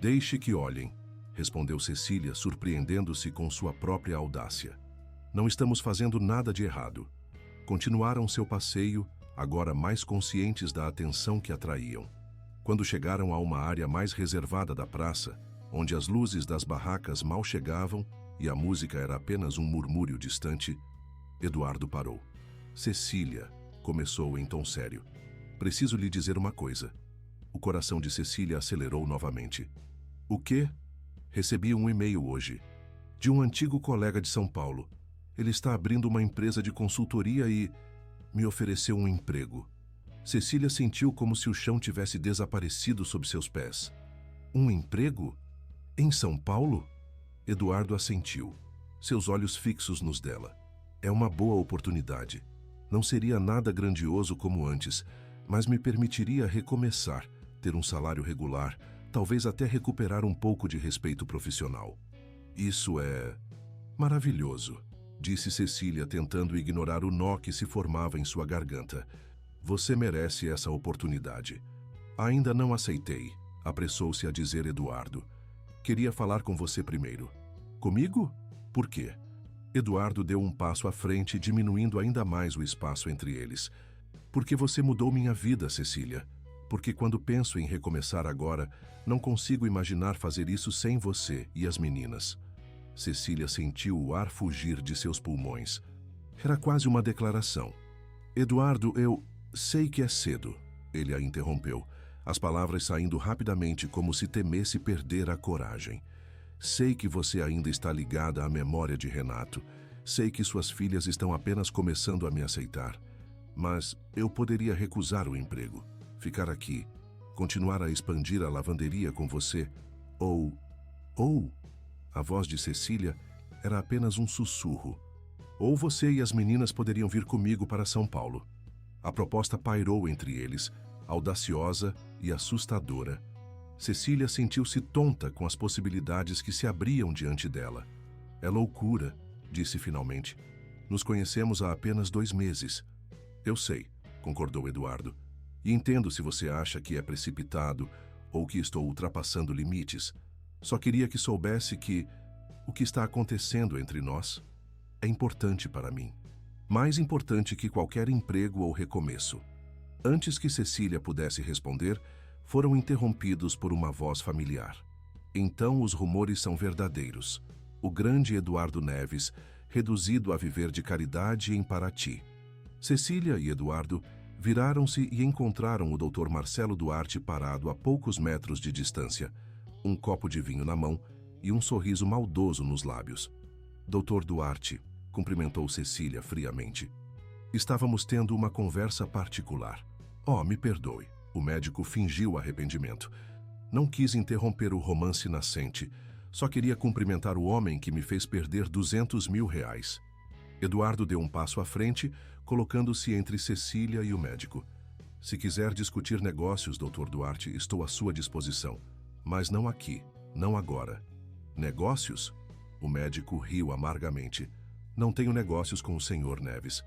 "Deixe que olhem", respondeu Cecília, surpreendendo-se com sua própria audácia. "Não estamos fazendo nada de errado." Continuaram seu passeio, agora mais conscientes da atenção que atraíam. Quando chegaram a uma área mais reservada da praça, onde as luzes das barracas mal chegavam e a música era apenas um murmúrio distante, Eduardo parou. "Cecília", começou em tom sério, "preciso lhe dizer uma coisa." O coração de Cecília acelerou novamente. "O quê?" "Recebi um e-mail hoje, de um antigo colega de São Paulo. Ele está abrindo uma empresa de consultoria e me ofereceu um emprego." Cecília sentiu como se o chão tivesse desaparecido sob seus pés. "Um emprego? Em São Paulo?" Eduardo assentiu, seus olhos fixos nos dela. "É uma boa oportunidade. Não seria nada grandioso como antes, mas me permitiria recomeçar, ter um salário regular, talvez até recuperar um pouco de respeito profissional." "Isso é maravilhoso", disse Cecília, tentando ignorar o nó que se formava em sua garganta. "Você merece essa oportunidade." "Ainda não aceitei", apressou-se a dizer Eduardo. "Queria falar com você primeiro." "Comigo? Por quê?" Eduardo deu um passo à frente, diminuindo ainda mais o espaço entre eles. "Porque você mudou minha vida, Cecília. Porque quando penso em recomeçar agora, não consigo imaginar fazer isso sem você e as meninas." Cecília sentiu o ar fugir de seus pulmões. Era quase uma declaração. "Eduardo, eu sei que é cedo", ele a interrompeu, as palavras saindo rapidamente como se temesse perder a coragem. Sei que você ainda está ligada à memória de Renato. Sei que suas filhas estão apenas começando a me aceitar. Mas eu poderia recusar o emprego, ficar aqui, continuar a expandir a lavanderia com você, ou... A voz de Cecília era apenas um sussurro. Ou você e as meninas poderiam vir comigo para São Paulo. A proposta pairou entre eles, audaciosa e assustadora. Cecília sentiu-se tonta com as possibilidades que se abriam diante dela. É loucura, disse finalmente. Nos conhecemos há apenas 2 meses. Eu sei, concordou Eduardo. E entendo se você acha que é precipitado ou que estou ultrapassando limites. Só queria que soubesse que o que está acontecendo entre nós é importante para mim. Mais importante que qualquer emprego ou recomeço. Antes que Cecília pudesse responder, foram interrompidos por uma voz familiar. Então os rumores são verdadeiros. O grande Eduardo Neves, reduzido a viver de caridade em Paraty. Cecília e Eduardo viraram-se e encontraram o Dr. Marcelo Duarte parado a poucos metros de distância, um copo de vinho na mão e um sorriso maldoso nos lábios. Dr. Duarte, cumprimentou Cecília friamente. Estávamos tendo uma conversa particular. Oh, me perdoe. O médico fingiu arrependimento. Não quis interromper o romance nascente. Só queria cumprimentar o homem que me fez perder R$200 mil. Eduardo deu um passo à frente, colocando-se entre Cecília e o médico. Se quiser discutir negócios, Dr. Duarte, estou à sua disposição. Mas não aqui, não agora. Negócios? O médico riu amargamente. Não tenho negócios com o Sr. Neves.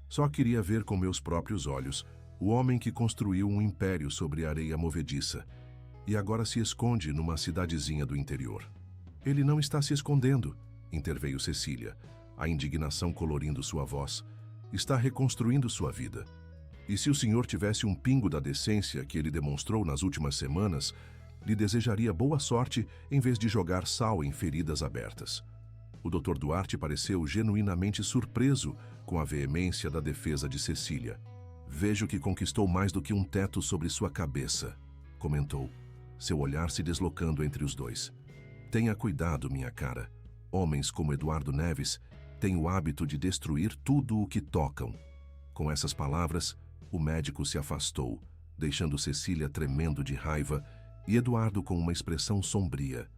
Só queria ver com meus próprios olhos o homem que construiu um império sobre areia movediça e agora se esconde numa cidadezinha do interior. Ele não está se escondendo, interveio Cecília, a indignação colorindo sua voz. Está reconstruindo sua vida. E se o senhor tivesse um pingo da decência que ele demonstrou nas últimas semanas, lhe desejaria boa sorte em vez de jogar sal em feridas abertas. O Dr. Duarte pareceu genuinamente surpreso com a veemência da defesa de Cecília. Vejo que conquistou mais do que um teto sobre sua cabeça, comentou, seu olhar se deslocando entre os dois. Tenha cuidado, minha cara. Homens como Eduardo Neves têm o hábito de destruir tudo o que tocam. Com essas palavras, o médico se afastou, deixando Cecília tremendo de raiva e Eduardo com uma expressão sombria.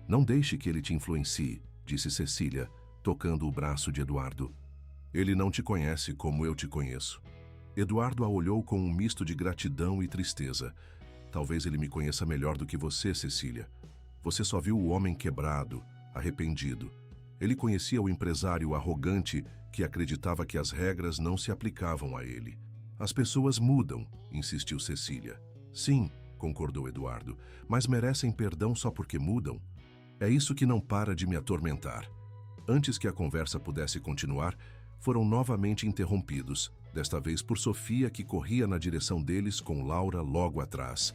Não deixe que ele te influencie, disse Cecília, tocando o braço de Eduardo. Ele não te conhece como eu te conheço. Eduardo a olhou com um misto de gratidão e tristeza. Talvez ele me conheça melhor do que você, Cecília. Você só viu o homem quebrado, arrependido. Ele conhecia o empresário arrogante que acreditava que as regras não se aplicavam a ele. As pessoas mudam, insistiu Cecília. Sim, concordou Eduardo, mas merecem perdão só porque mudam? É isso que não para de me atormentar. Antes que a conversa pudesse continuar, foram novamente interrompidos, desta vez por Sofia, que corria na direção deles com Laura logo atrás.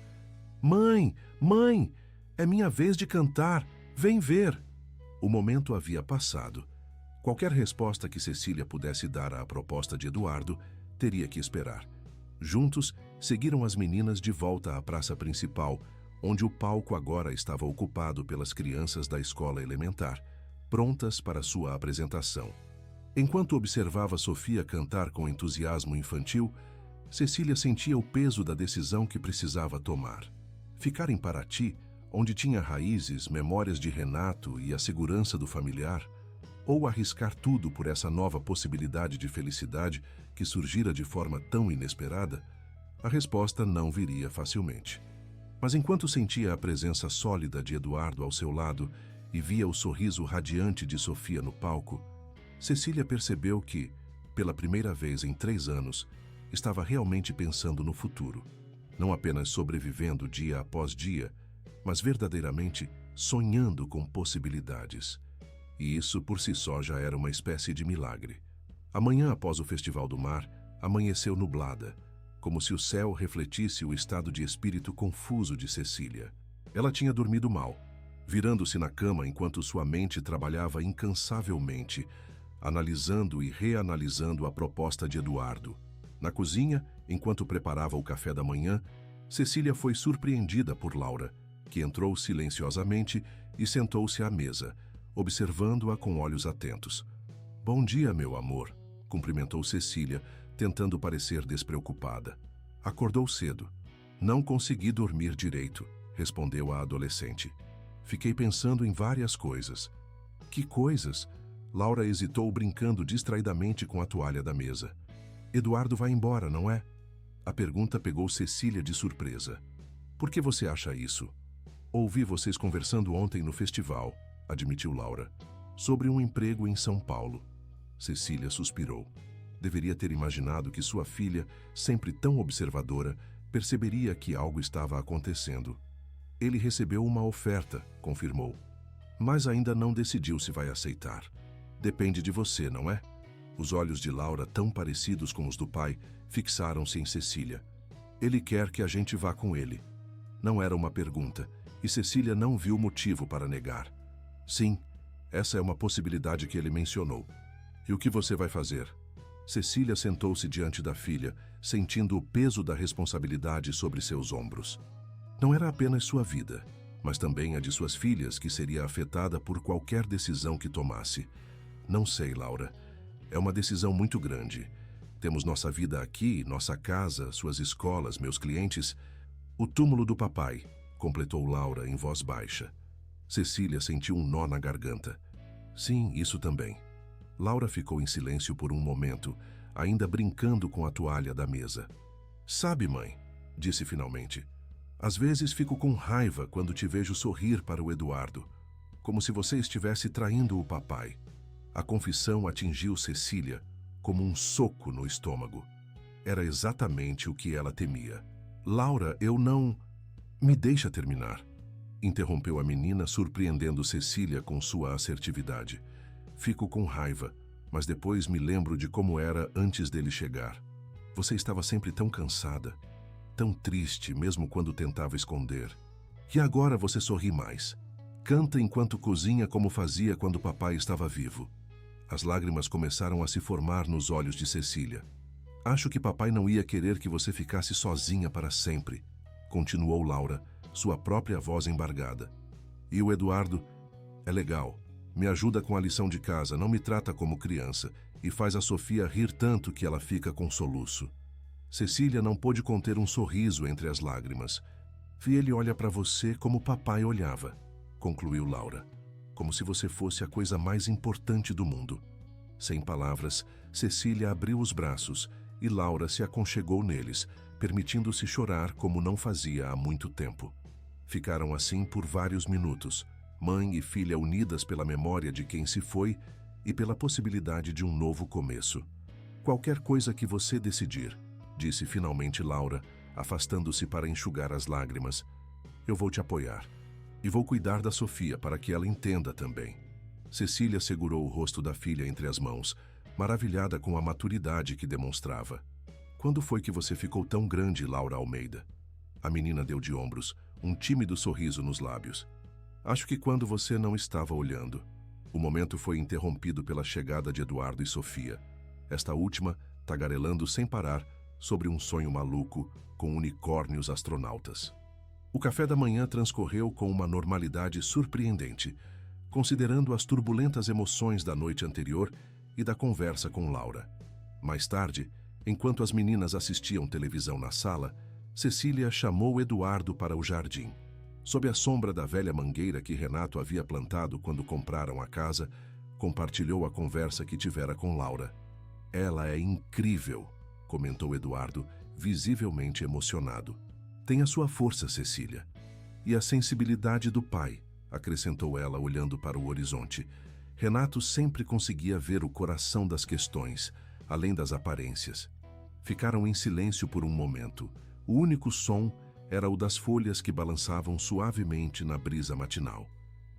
Mãe! Mãe! É minha vez de cantar! Vem ver! O momento havia passado. Qualquer resposta que Cecília pudesse dar à proposta de Eduardo teria que esperar. Juntos, seguiram as meninas de volta à praça principal, onde o palco agora estava ocupado pelas crianças da escola elementar, prontas para sua apresentação. Enquanto observava Sofia cantar com entusiasmo infantil, Cecília sentia o peso da decisão que precisava tomar. Ficar em Paraty, onde tinha raízes, memórias de Renato e a segurança do familiar, ou arriscar tudo por essa nova possibilidade de felicidade que surgira de forma tão inesperada? A resposta não viria facilmente. Mas enquanto sentia a presença sólida de Eduardo ao seu lado e via o sorriso radiante de Sofia no palco, Cecília percebeu que, pela primeira vez em 3 anos, estava realmente pensando no futuro, não apenas sobrevivendo dia após dia, mas verdadeiramente sonhando com possibilidades. E isso por si só já era uma espécie de milagre. A manhã após o Festival do Mar amanheceu nublada, como se o céu refletisse o estado de espírito confuso de Cecília. Ela tinha dormido mal, virando-se na cama enquanto sua mente trabalhava incansavelmente, analisando e reanalisando a proposta de Eduardo. Na cozinha, enquanto preparava o café da manhã, Cecília foi surpreendida por Laura, que entrou silenciosamente e sentou-se à mesa, observando-a com olhos atentos. "Bom dia, meu amor", cumprimentou Cecília, tentando parecer despreocupada. "Acordou cedo." "Não consegui dormir direito", respondeu a adolescente. "Fiquei pensando em várias coisas." "Que coisas?" Laura hesitou, brincando distraidamente com a toalha da mesa. "Eduardo vai embora, não é?" A pergunta pegou Cecília de surpresa. "Por que você acha isso?" "Ouvi vocês conversando ontem no festival", admitiu Laura, "sobre um emprego em São Paulo." Cecília suspirou. Deveria ter imaginado que sua filha, sempre tão observadora, perceberia que algo estava acontecendo. "Ele recebeu uma oferta", confirmou, "mas ainda não decidiu se vai aceitar. Depende de você, não é?" Os olhos de Laura, tão parecidos com os do pai, fixaram-se em Cecília. "Ele quer que a gente vá com ele." Não era uma pergunta, e Cecília não viu motivo para negar. "Sim, essa é uma possibilidade que ele mencionou." "E o que você vai fazer?" Cecília sentou-se diante da filha, sentindo o peso da responsabilidade sobre seus ombros. Não era apenas sua vida, mas também a de suas filhas que seria afetada por qualquer decisão que tomasse. "Não sei, Laura. É uma decisão muito grande. Temos nossa vida aqui, nossa casa, suas escolas, meus clientes." "O túmulo do papai", completou Laura em voz baixa. Cecília sentiu um nó na garganta. "Sim, isso também." Laura ficou em silêncio por um momento, ainda brincando com a toalha da mesa. "Sabe, mãe", disse finalmente, "às vezes fico com raiva quando te vejo sorrir para o Eduardo, como se você estivesse traindo o papai." A confissão atingiu Cecília como um soco no estômago. Era exatamente o que ela temia. "Laura, eu não..." "Me deixa terminar", interrompeu a menina, surpreendendo Cecília com sua assertividade. "Fico com raiva, mas depois me lembro de como era antes dele chegar. Você estava sempre tão cansada, tão triste, mesmo quando tentava esconder. E agora você sorri mais. Canta enquanto cozinha como fazia quando papai estava vivo." As lágrimas começaram a se formar nos olhos de Cecília. "Acho que papai não ia querer que você ficasse sozinha para sempre", continuou Laura, sua própria voz embargada. "E o Eduardo? É legal. Me ajuda com a lição de casa, não me trata como criança e faz a Sofia rir tanto que ela fica com soluço." Cecília não pôde conter um sorriso entre as lágrimas. "E ele olha para você como papai olhava", concluiu Laura, "como se você fosse a coisa mais importante do mundo." Sem palavras, Cecília abriu os braços e Laura se aconchegou neles, permitindo-se chorar como não fazia há muito tempo. Ficaram assim por vários minutos, mãe e filha unidas pela memória de quem se foi e pela possibilidade de um novo começo. "Qualquer coisa que você decidir", disse finalmente Laura, afastando-se para enxugar as lágrimas, "eu vou te apoiar. E vou cuidar da Sofia para que ela entenda também." Cecília segurou o rosto da filha entre as mãos, maravilhada com a maturidade que demonstrava. "Quando foi que você ficou tão grande, Laura Almeida?" A menina deu de ombros, um tímido sorriso nos lábios. "Acho que quando você não estava olhando." O momento foi interrompido pela chegada de Eduardo e Sofia. Esta última, tagarelando sem parar, sobre um sonho maluco com unicórnios astronautas. O café da manhã transcorreu com uma normalidade surpreendente, considerando as turbulentas emoções da noite anterior e da conversa com Laura. Mais tarde, enquanto as meninas assistiam televisão na sala, Cecília chamou Eduardo para o jardim. Sob a sombra da velha mangueira que Renato havia plantado quando compraram a casa, compartilhou a conversa que tivera com Laura. "Ela é incrível", comentou Eduardo, visivelmente emocionado. "Tem a sua força, Cecília. E a sensibilidade do pai", acrescentou ela, olhando para o horizonte. Renato sempre conseguia ver o coração das questões, além das aparências. Ficaram em silêncio por um momento. O único som era o das folhas que balançavam suavemente na brisa matinal.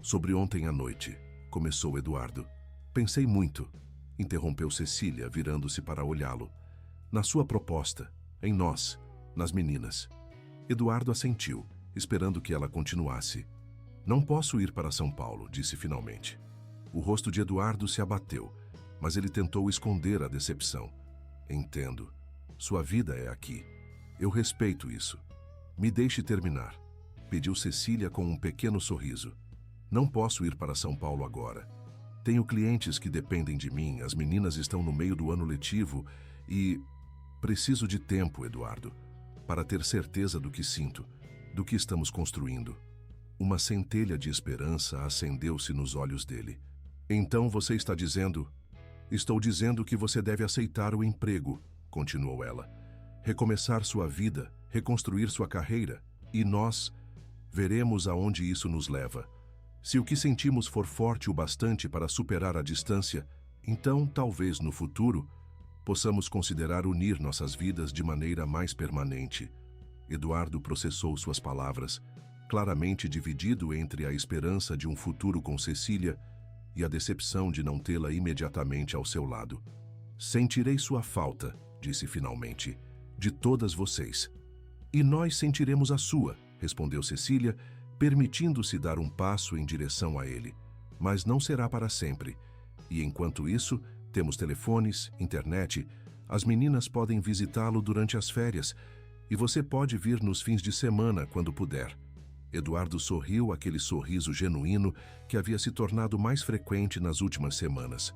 "Sobre ontem à noite", começou Eduardo. "Pensei muito", interrompeu Cecília, virando-se para olhá-lo. "Na sua proposta, em nós, nas meninas." Eduardo assentiu, esperando que ela continuasse. "Não posso ir para São Paulo", disse finalmente. O rosto de Eduardo se abateu, mas ele tentou esconder a decepção. "Entendo. Sua vida é aqui. Eu respeito isso. Me deixe terminar", pediu Cecília com um pequeno sorriso. Não posso ir para São Paulo agora. Tenho clientes que dependem de mim, as meninas estão no meio do ano letivo e... Preciso de tempo, Eduardo, para ter certeza do que sinto, do que estamos construindo. Uma centelha de esperança acendeu-se nos olhos dele. Então você está dizendo... Estou dizendo que você deve aceitar o emprego, continuou ela. Recomeçar sua vida, reconstruir sua carreira. E nós veremos aonde isso nos leva. Se o que sentimos for forte o bastante para superar a distância, então, talvez no futuro, possamos considerar unir nossas vidas de maneira mais permanente. Eduardo processou suas palavras, claramente dividido entre a esperança de um futuro com Cecília e a decepção de não tê-la imediatamente ao seu lado. Sentirei sua falta, disse finalmente, de todas vocês. E nós sentiremos a sua, respondeu Cecília, permitindo-se dar um passo em direção a ele. Mas não será para sempre. E enquanto isso, temos telefones, internet, as meninas podem visitá-lo durante as férias e você pode vir nos fins de semana quando puder. Eduardo sorriu aquele sorriso genuíno que havia se tornado mais frequente nas últimas semanas.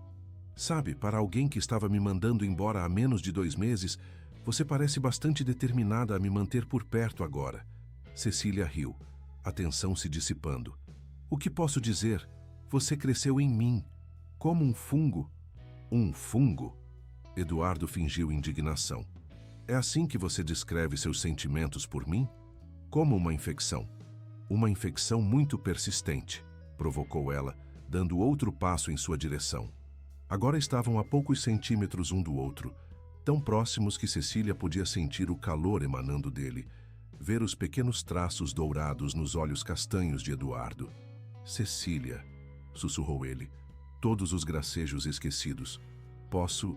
Sabe, para alguém que estava me mandando embora há menos de 2 meses, você parece bastante determinada a me manter por perto agora. Cecília riu, a tensão se dissipando. O que posso dizer? Você cresceu em mim, como um fungo. Um fungo? Eduardo fingiu indignação. É assim que você descreve seus sentimentos por mim? Como uma infecção. Uma infecção muito persistente, provocou ela, dando outro passo em sua direção. Agora estavam a poucos centímetros um do outro, tão próximos que Cecília podia sentir o calor emanando dele, ver os pequenos traços dourados nos olhos castanhos de Eduardo. Cecília, sussurrou ele, todos os gracejos esquecidos. Posso...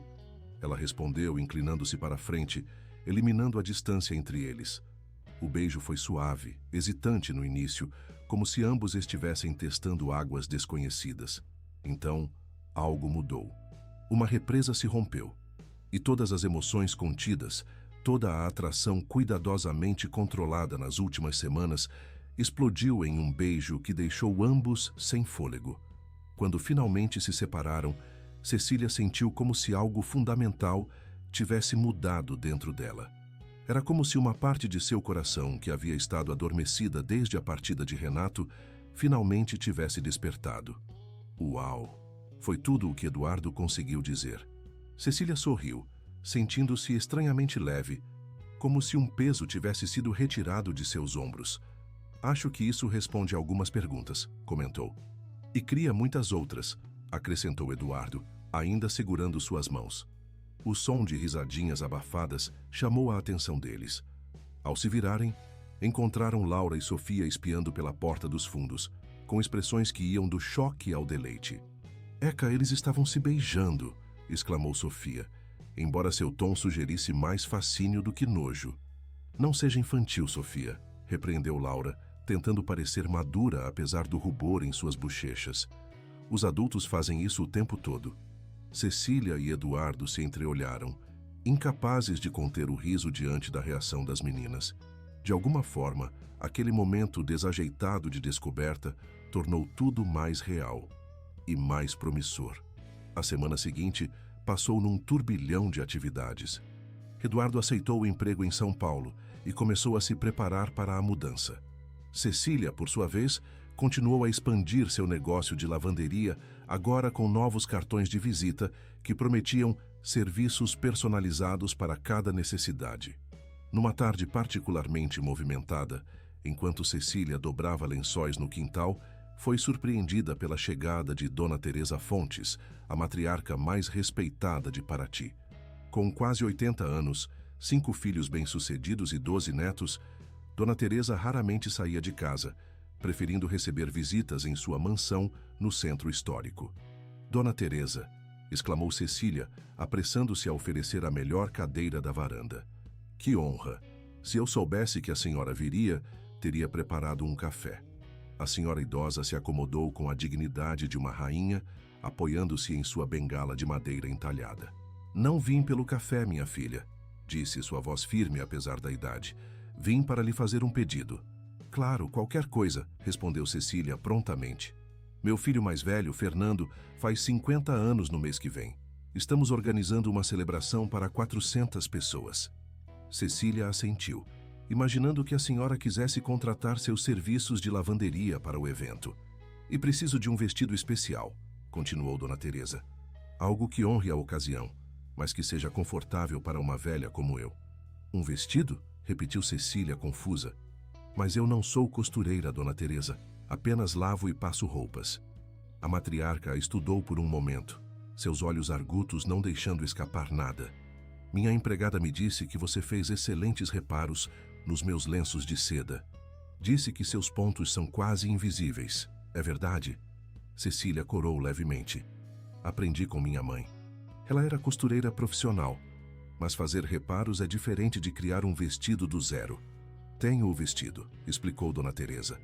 Ela respondeu, inclinando-se para a frente, eliminando a distância entre eles. O beijo foi suave, hesitante no início, como se ambos estivessem testando águas desconhecidas. Então, algo mudou. Uma represa se rompeu. E todas as emoções contidas, toda a atração cuidadosamente controlada nas últimas semanas, explodiu em um beijo que deixou ambos sem fôlego. Quando finalmente se separaram, Cecília sentiu como se algo fundamental tivesse mudado dentro dela. Era como se uma parte de seu coração, que havia estado adormecida desde a partida de Renato, finalmente tivesse despertado. Uau! Foi tudo o que Eduardo conseguiu dizer. Cecília sorriu, sentindo-se estranhamente leve, como se um peso tivesse sido retirado de seus ombros. Acho que isso responde a algumas perguntas, comentou. E cria muitas outras, acrescentou Eduardo, ainda segurando suas mãos. O som de risadinhas abafadas chamou a atenção deles. Ao se virarem, encontraram Laura e Sofia espiando pela porta dos fundos, com expressões que iam do choque ao deleite. Eca, eles estavam se beijando, exclamou Sofia, embora seu tom sugerisse mais fascínio do que nojo. Não seja infantil, Sofia, repreendeu Laura, tentando parecer madura apesar do rubor em suas bochechas. Os adultos fazem isso o tempo todo. Cecília e Eduardo se entreolharam, incapazes de conter o riso diante da reação das meninas. De alguma forma, aquele momento desajeitado de descoberta tornou tudo mais real e mais promissor. A semana seguinte passou num turbilhão de atividades. Eduardo aceitou o emprego em São Paulo e começou a se preparar para a mudança. Cecília, por sua vez, continuou a expandir seu negócio de lavanderia, agora com novos cartões de visita que prometiam serviços personalizados para cada necessidade. Numa tarde particularmente movimentada, enquanto Cecília dobrava lençóis no quintal, foi surpreendida pela chegada de Dona Teresa Fontes, a matriarca mais respeitada de Paraty. Com quase 80 anos, 5 filhos bem-sucedidos e 12 netos, Dona Teresa raramente saía de casa, preferindo receber visitas em sua mansão no centro histórico. Dona Teresa, exclamou Cecília, apressando-se a oferecer a melhor cadeira da varanda. Que honra! Se eu soubesse que a senhora viria, teria preparado um café. A senhora idosa se acomodou com a dignidade de uma rainha, apoiando-se em sua bengala de madeira entalhada. Não vim pelo café, minha filha, disse sua voz firme apesar da idade. Vim para lhe fazer um pedido. Claro, qualquer coisa, respondeu Cecília prontamente. Meu filho mais velho, Fernando, faz 50 anos no mês que vem. Estamos organizando uma celebração para 400 pessoas. Cecília assentiu, imaginando que a senhora quisesse contratar seus serviços de lavanderia para o evento. E preciso de um vestido especial, continuou Dona Teresa. Algo que honre a ocasião, mas que seja confortável para uma velha como eu. Um vestido? Repetiu Cecília, confusa. Mas eu não sou costureira, Dona Teresa. Apenas lavo e passo roupas. A matriarca a estudou por um momento, seus olhos argutos não deixando escapar nada. Minha empregada me disse que você fez excelentes reparos nos meus lenços de seda. Disse que seus pontos são quase invisíveis. É verdade? Cecília corou levemente. Aprendi com minha mãe. Ela era costureira profissional, mas fazer reparos é diferente de criar um vestido do zero. Tenho o vestido, explicou Dona Teresa.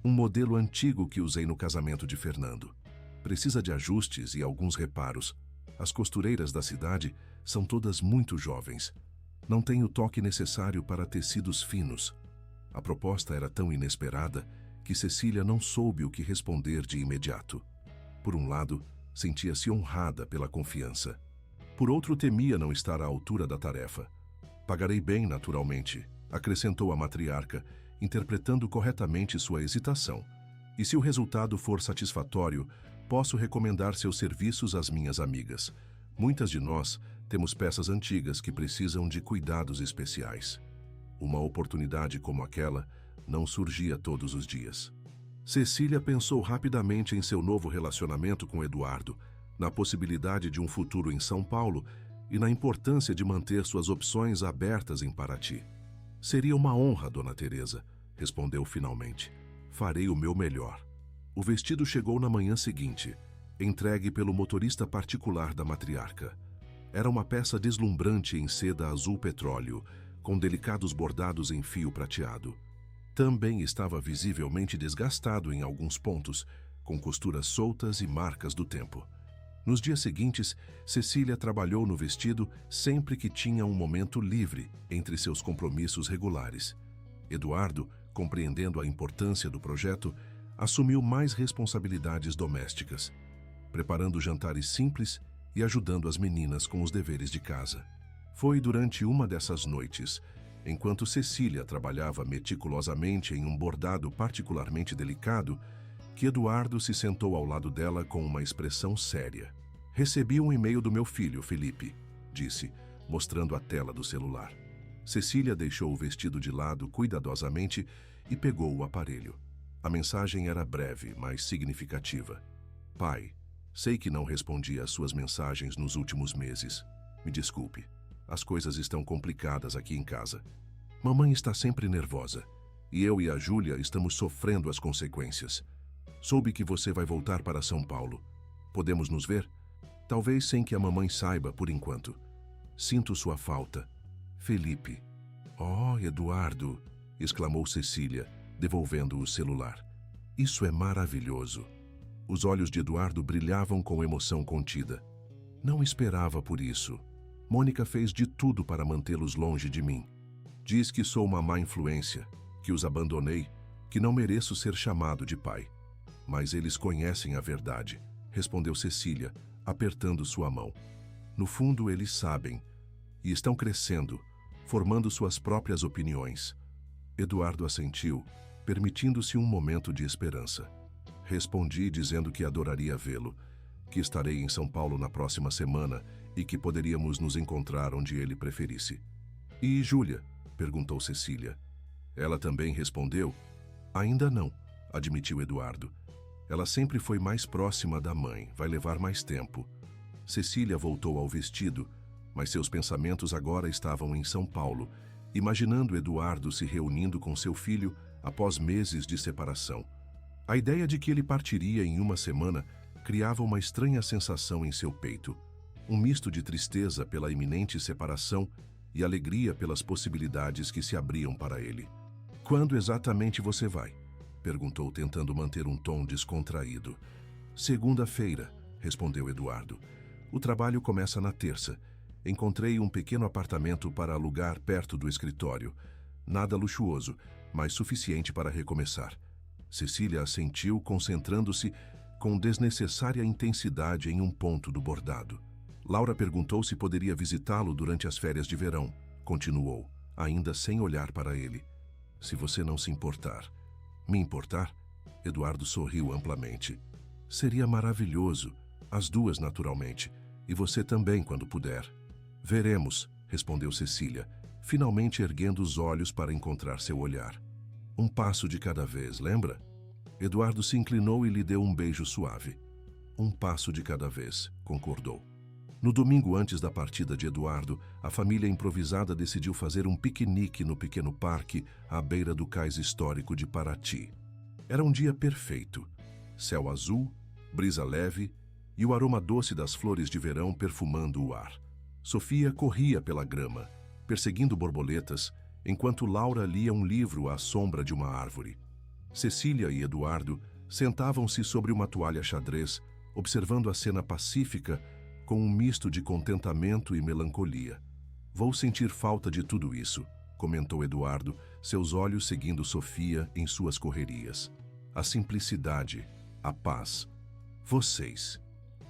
Um modelo antigo que usei no casamento de Fernando. Precisa de ajustes e alguns reparos. As costureiras da cidade são todas muito jovens. Não tem o toque necessário para tecidos finos. A proposta era tão inesperada que Cecília não soube o que responder de imediato. Por um lado, sentia-se honrada pela confiança. Por outro, temia não estar à altura da tarefa. Pagarei bem, naturalmente, acrescentou a matriarca, interpretando corretamente sua hesitação. E se o resultado for satisfatório, posso recomendar seus serviços às minhas amigas. Muitas de nós temos peças antigas que precisam de cuidados especiais. Uma oportunidade como aquela não surgia todos os dias. Cecília pensou rapidamente em seu novo relacionamento com Eduardo, na possibilidade de um futuro em São Paulo e na importância de manter suas opções abertas em Paraty. Seria uma honra, Dona Teresa, respondeu finalmente. Farei o meu melhor. O vestido chegou na manhã seguinte, entregue pelo motorista particular da matriarca. Era uma peça deslumbrante em seda azul petróleo, com delicados bordados em fio prateado. Também estava visivelmente desgastado em alguns pontos, com costuras soltas e marcas do tempo. Nos dias seguintes, Cecília trabalhou no vestido sempre que tinha um momento livre entre seus compromissos regulares. Eduardo, compreendendo a importância do projeto, assumiu mais responsabilidades domésticas, preparando jantares simples e ajudando as meninas com os deveres de casa. Foi durante uma dessas noites, enquanto Cecília trabalhava meticulosamente em um bordado particularmente delicado, que Eduardo se sentou ao lado dela com uma expressão séria. Recebi um e-mail do meu filho, Felipe, disse, mostrando a tela do celular. Cecília deixou o vestido de lado cuidadosamente e pegou o aparelho. A mensagem era breve, mas significativa. Pai, sei que não respondi às suas mensagens nos últimos meses. Me desculpe. As coisas estão complicadas aqui em casa. Mamãe está sempre nervosa, e eu e a Júlia estamos sofrendo as consequências. Soube que você vai voltar para São Paulo. Podemos nos ver? Talvez sem que a mamãe saiba por enquanto. Sinto sua falta. Felipe. Oh, Eduardo! Exclamou Cecília, devolvendo o celular. Isso é maravilhoso. Os olhos de Eduardo brilhavam com emoção contida. Não esperava por isso. Mônica fez de tudo para mantê-los longe de mim. Diz que sou uma má influência, que os abandonei, que não mereço ser chamado de pai. Mas eles conhecem a verdade, respondeu Cecília, apertando sua mão. No fundo, eles sabem, e estão crescendo, formando suas próprias opiniões. Eduardo assentiu, permitindo-se um momento de esperança. Respondi dizendo que adoraria vê-lo, que estarei em São Paulo na próxima semana e que poderíamos nos encontrar onde ele preferisse. E Júlia? Perguntou Cecília. Ela também respondeu. Ainda não, admitiu Eduardo. Ela sempre foi mais próxima da mãe, vai levar mais tempo. Cecília voltou ao vestido, mas seus pensamentos agora estavam em São Paulo, imaginando Eduardo se reunindo com seu filho após meses de separação. A ideia de que ele partiria em uma semana criava uma estranha sensação em seu peito, um misto de tristeza pela iminente separação e alegria pelas possibilidades que se abriam para ele. Quando exatamente você vai? Perguntou, tentando manter um tom descontraído. Segunda-feira, respondeu Eduardo. O trabalho começa na terça. Encontrei um pequeno apartamento para alugar perto do escritório. Nada luxuoso, mas suficiente para recomeçar. Cecília assentiu, concentrando-se, com desnecessária intensidade em um ponto do bordado. Laura perguntou se poderia visitá-lo durante as férias de verão. Continuou, ainda sem olhar para ele. Se você não se importar. Me importar? Eduardo sorriu amplamente. Seria maravilhoso, as duas naturalmente, e você também quando puder. Veremos, respondeu Cecília, finalmente erguendo os olhos para encontrar seu olhar. Um passo de cada vez, lembra? Eduardo se inclinou e lhe deu um beijo suave. Um passo de cada vez, concordou. No domingo antes da partida de Eduardo, a família improvisada decidiu fazer um piquenique no pequeno parque à beira do cais histórico de Paraty. Era um dia perfeito. Céu azul, brisa leve e o aroma doce das flores de verão perfumando o ar. Sofia corria pela grama, perseguindo borboletas, enquanto Laura lia um livro à sombra de uma árvore. Cecília e Eduardo sentavam-se sobre uma toalha xadrez, observando a cena pacífica com um misto de contentamento e melancolia. Vou sentir falta de tudo isso, comentou Eduardo, seus olhos seguindo Sofia em suas correrias. A simplicidade, a paz. Vocês.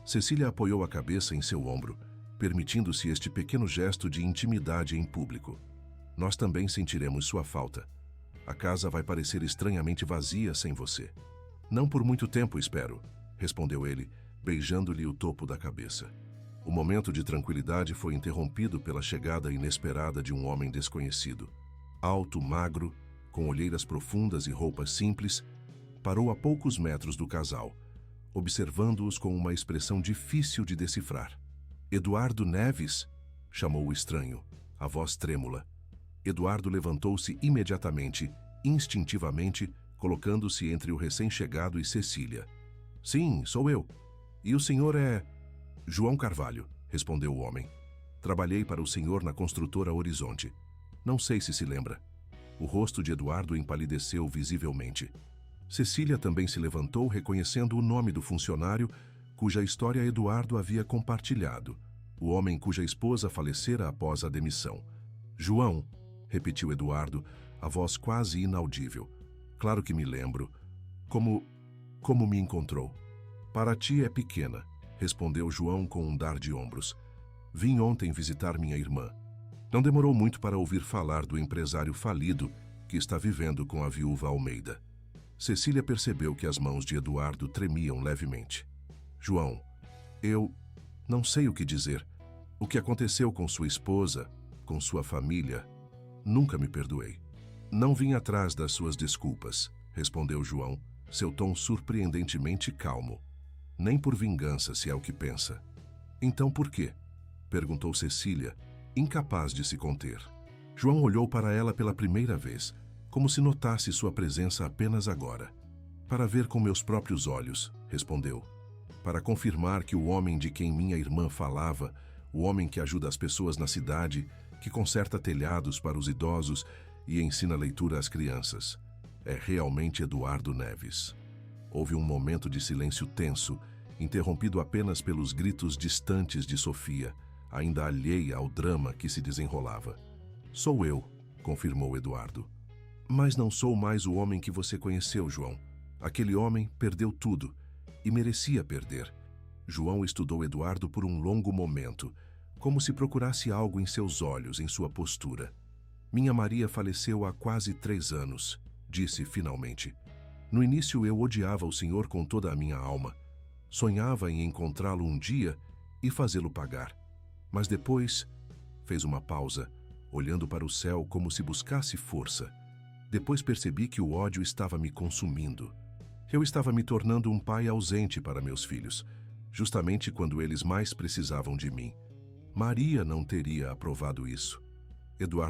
Cecília apoiou a cabeça em seu ombro, permitindo-se este pequeno gesto de intimidade em público. Nós também sentiremos sua falta. A casa vai parecer estranhamente vazia sem você. Não por muito tempo, espero, respondeu ele, beijando-lhe o topo da cabeça. O momento de tranquilidade foi interrompido pela chegada inesperada de um homem desconhecido. Alto, magro, com olheiras profundas e roupas simples, parou a poucos metros do casal, observando-os com uma expressão difícil de decifrar. Eduardo Neves? Chamou o estranho, a voz trêmula. Eduardo levantou-se imediatamente, instintivamente, colocando-se entre o recém-chegado e Cecília. Sim, sou eu. E o senhor é... João Carvalho, respondeu o homem. Trabalhei para o senhor na construtora Horizonte. Não sei se lembra. O rosto de Eduardo empalideceu visivelmente. Cecília também se levantou, reconhecendo o nome do funcionário, cuja história Eduardo havia compartilhado, o homem cuja esposa falecera após a demissão. João, repetiu Eduardo, a voz quase inaudível. Claro que me lembro. Como me encontrou? Paraty é pequena, respondeu João com um dar de ombros. Vim ontem visitar minha irmã. Não demorou muito para ouvir falar do empresário falido que está vivendo com a viúva Almeida. Cecília percebeu que as mãos de Eduardo tremiam levemente. João, eu não sei o que dizer. O que aconteceu com sua esposa, com sua família, nunca me perdoei. Não vim atrás das suas desculpas, respondeu João, seu tom surpreendentemente calmo. Nem por vingança, se é o que pensa. Então por quê? Perguntou Cecília, incapaz de se conter. João olhou para ela pela primeira vez, como se notasse sua presença apenas agora. Para ver com meus próprios olhos, respondeu. Para confirmar que o homem de quem minha irmã falava, o homem que ajuda as pessoas na cidade, que conserta telhados para os idosos e ensina leitura às crianças, é realmente Eduardo Neves. Houve um momento de silêncio tenso, interrompido apenas pelos gritos distantes de Sofia, ainda alheia ao drama que se desenrolava. Sou eu, confirmou Eduardo. Mas não sou mais o homem que você conheceu, João. Aquele homem perdeu tudo, e merecia perder. João estudou Eduardo por um longo momento, como se procurasse algo em seus olhos, em sua postura. Minha Maria faleceu há quase 3 anos, disse finalmente. No início eu odiava o senhor com toda a minha alma. Sonhava em encontrá-lo um dia e fazê-lo pagar. Mas depois, fez uma pausa, olhando para o céu como se buscasse força. Depois percebi que o ódio estava me consumindo. Eu estava me tornando um pai ausente para meus filhos, justamente quando eles mais precisavam de mim. Maria não teria aprovado isso. Eduardo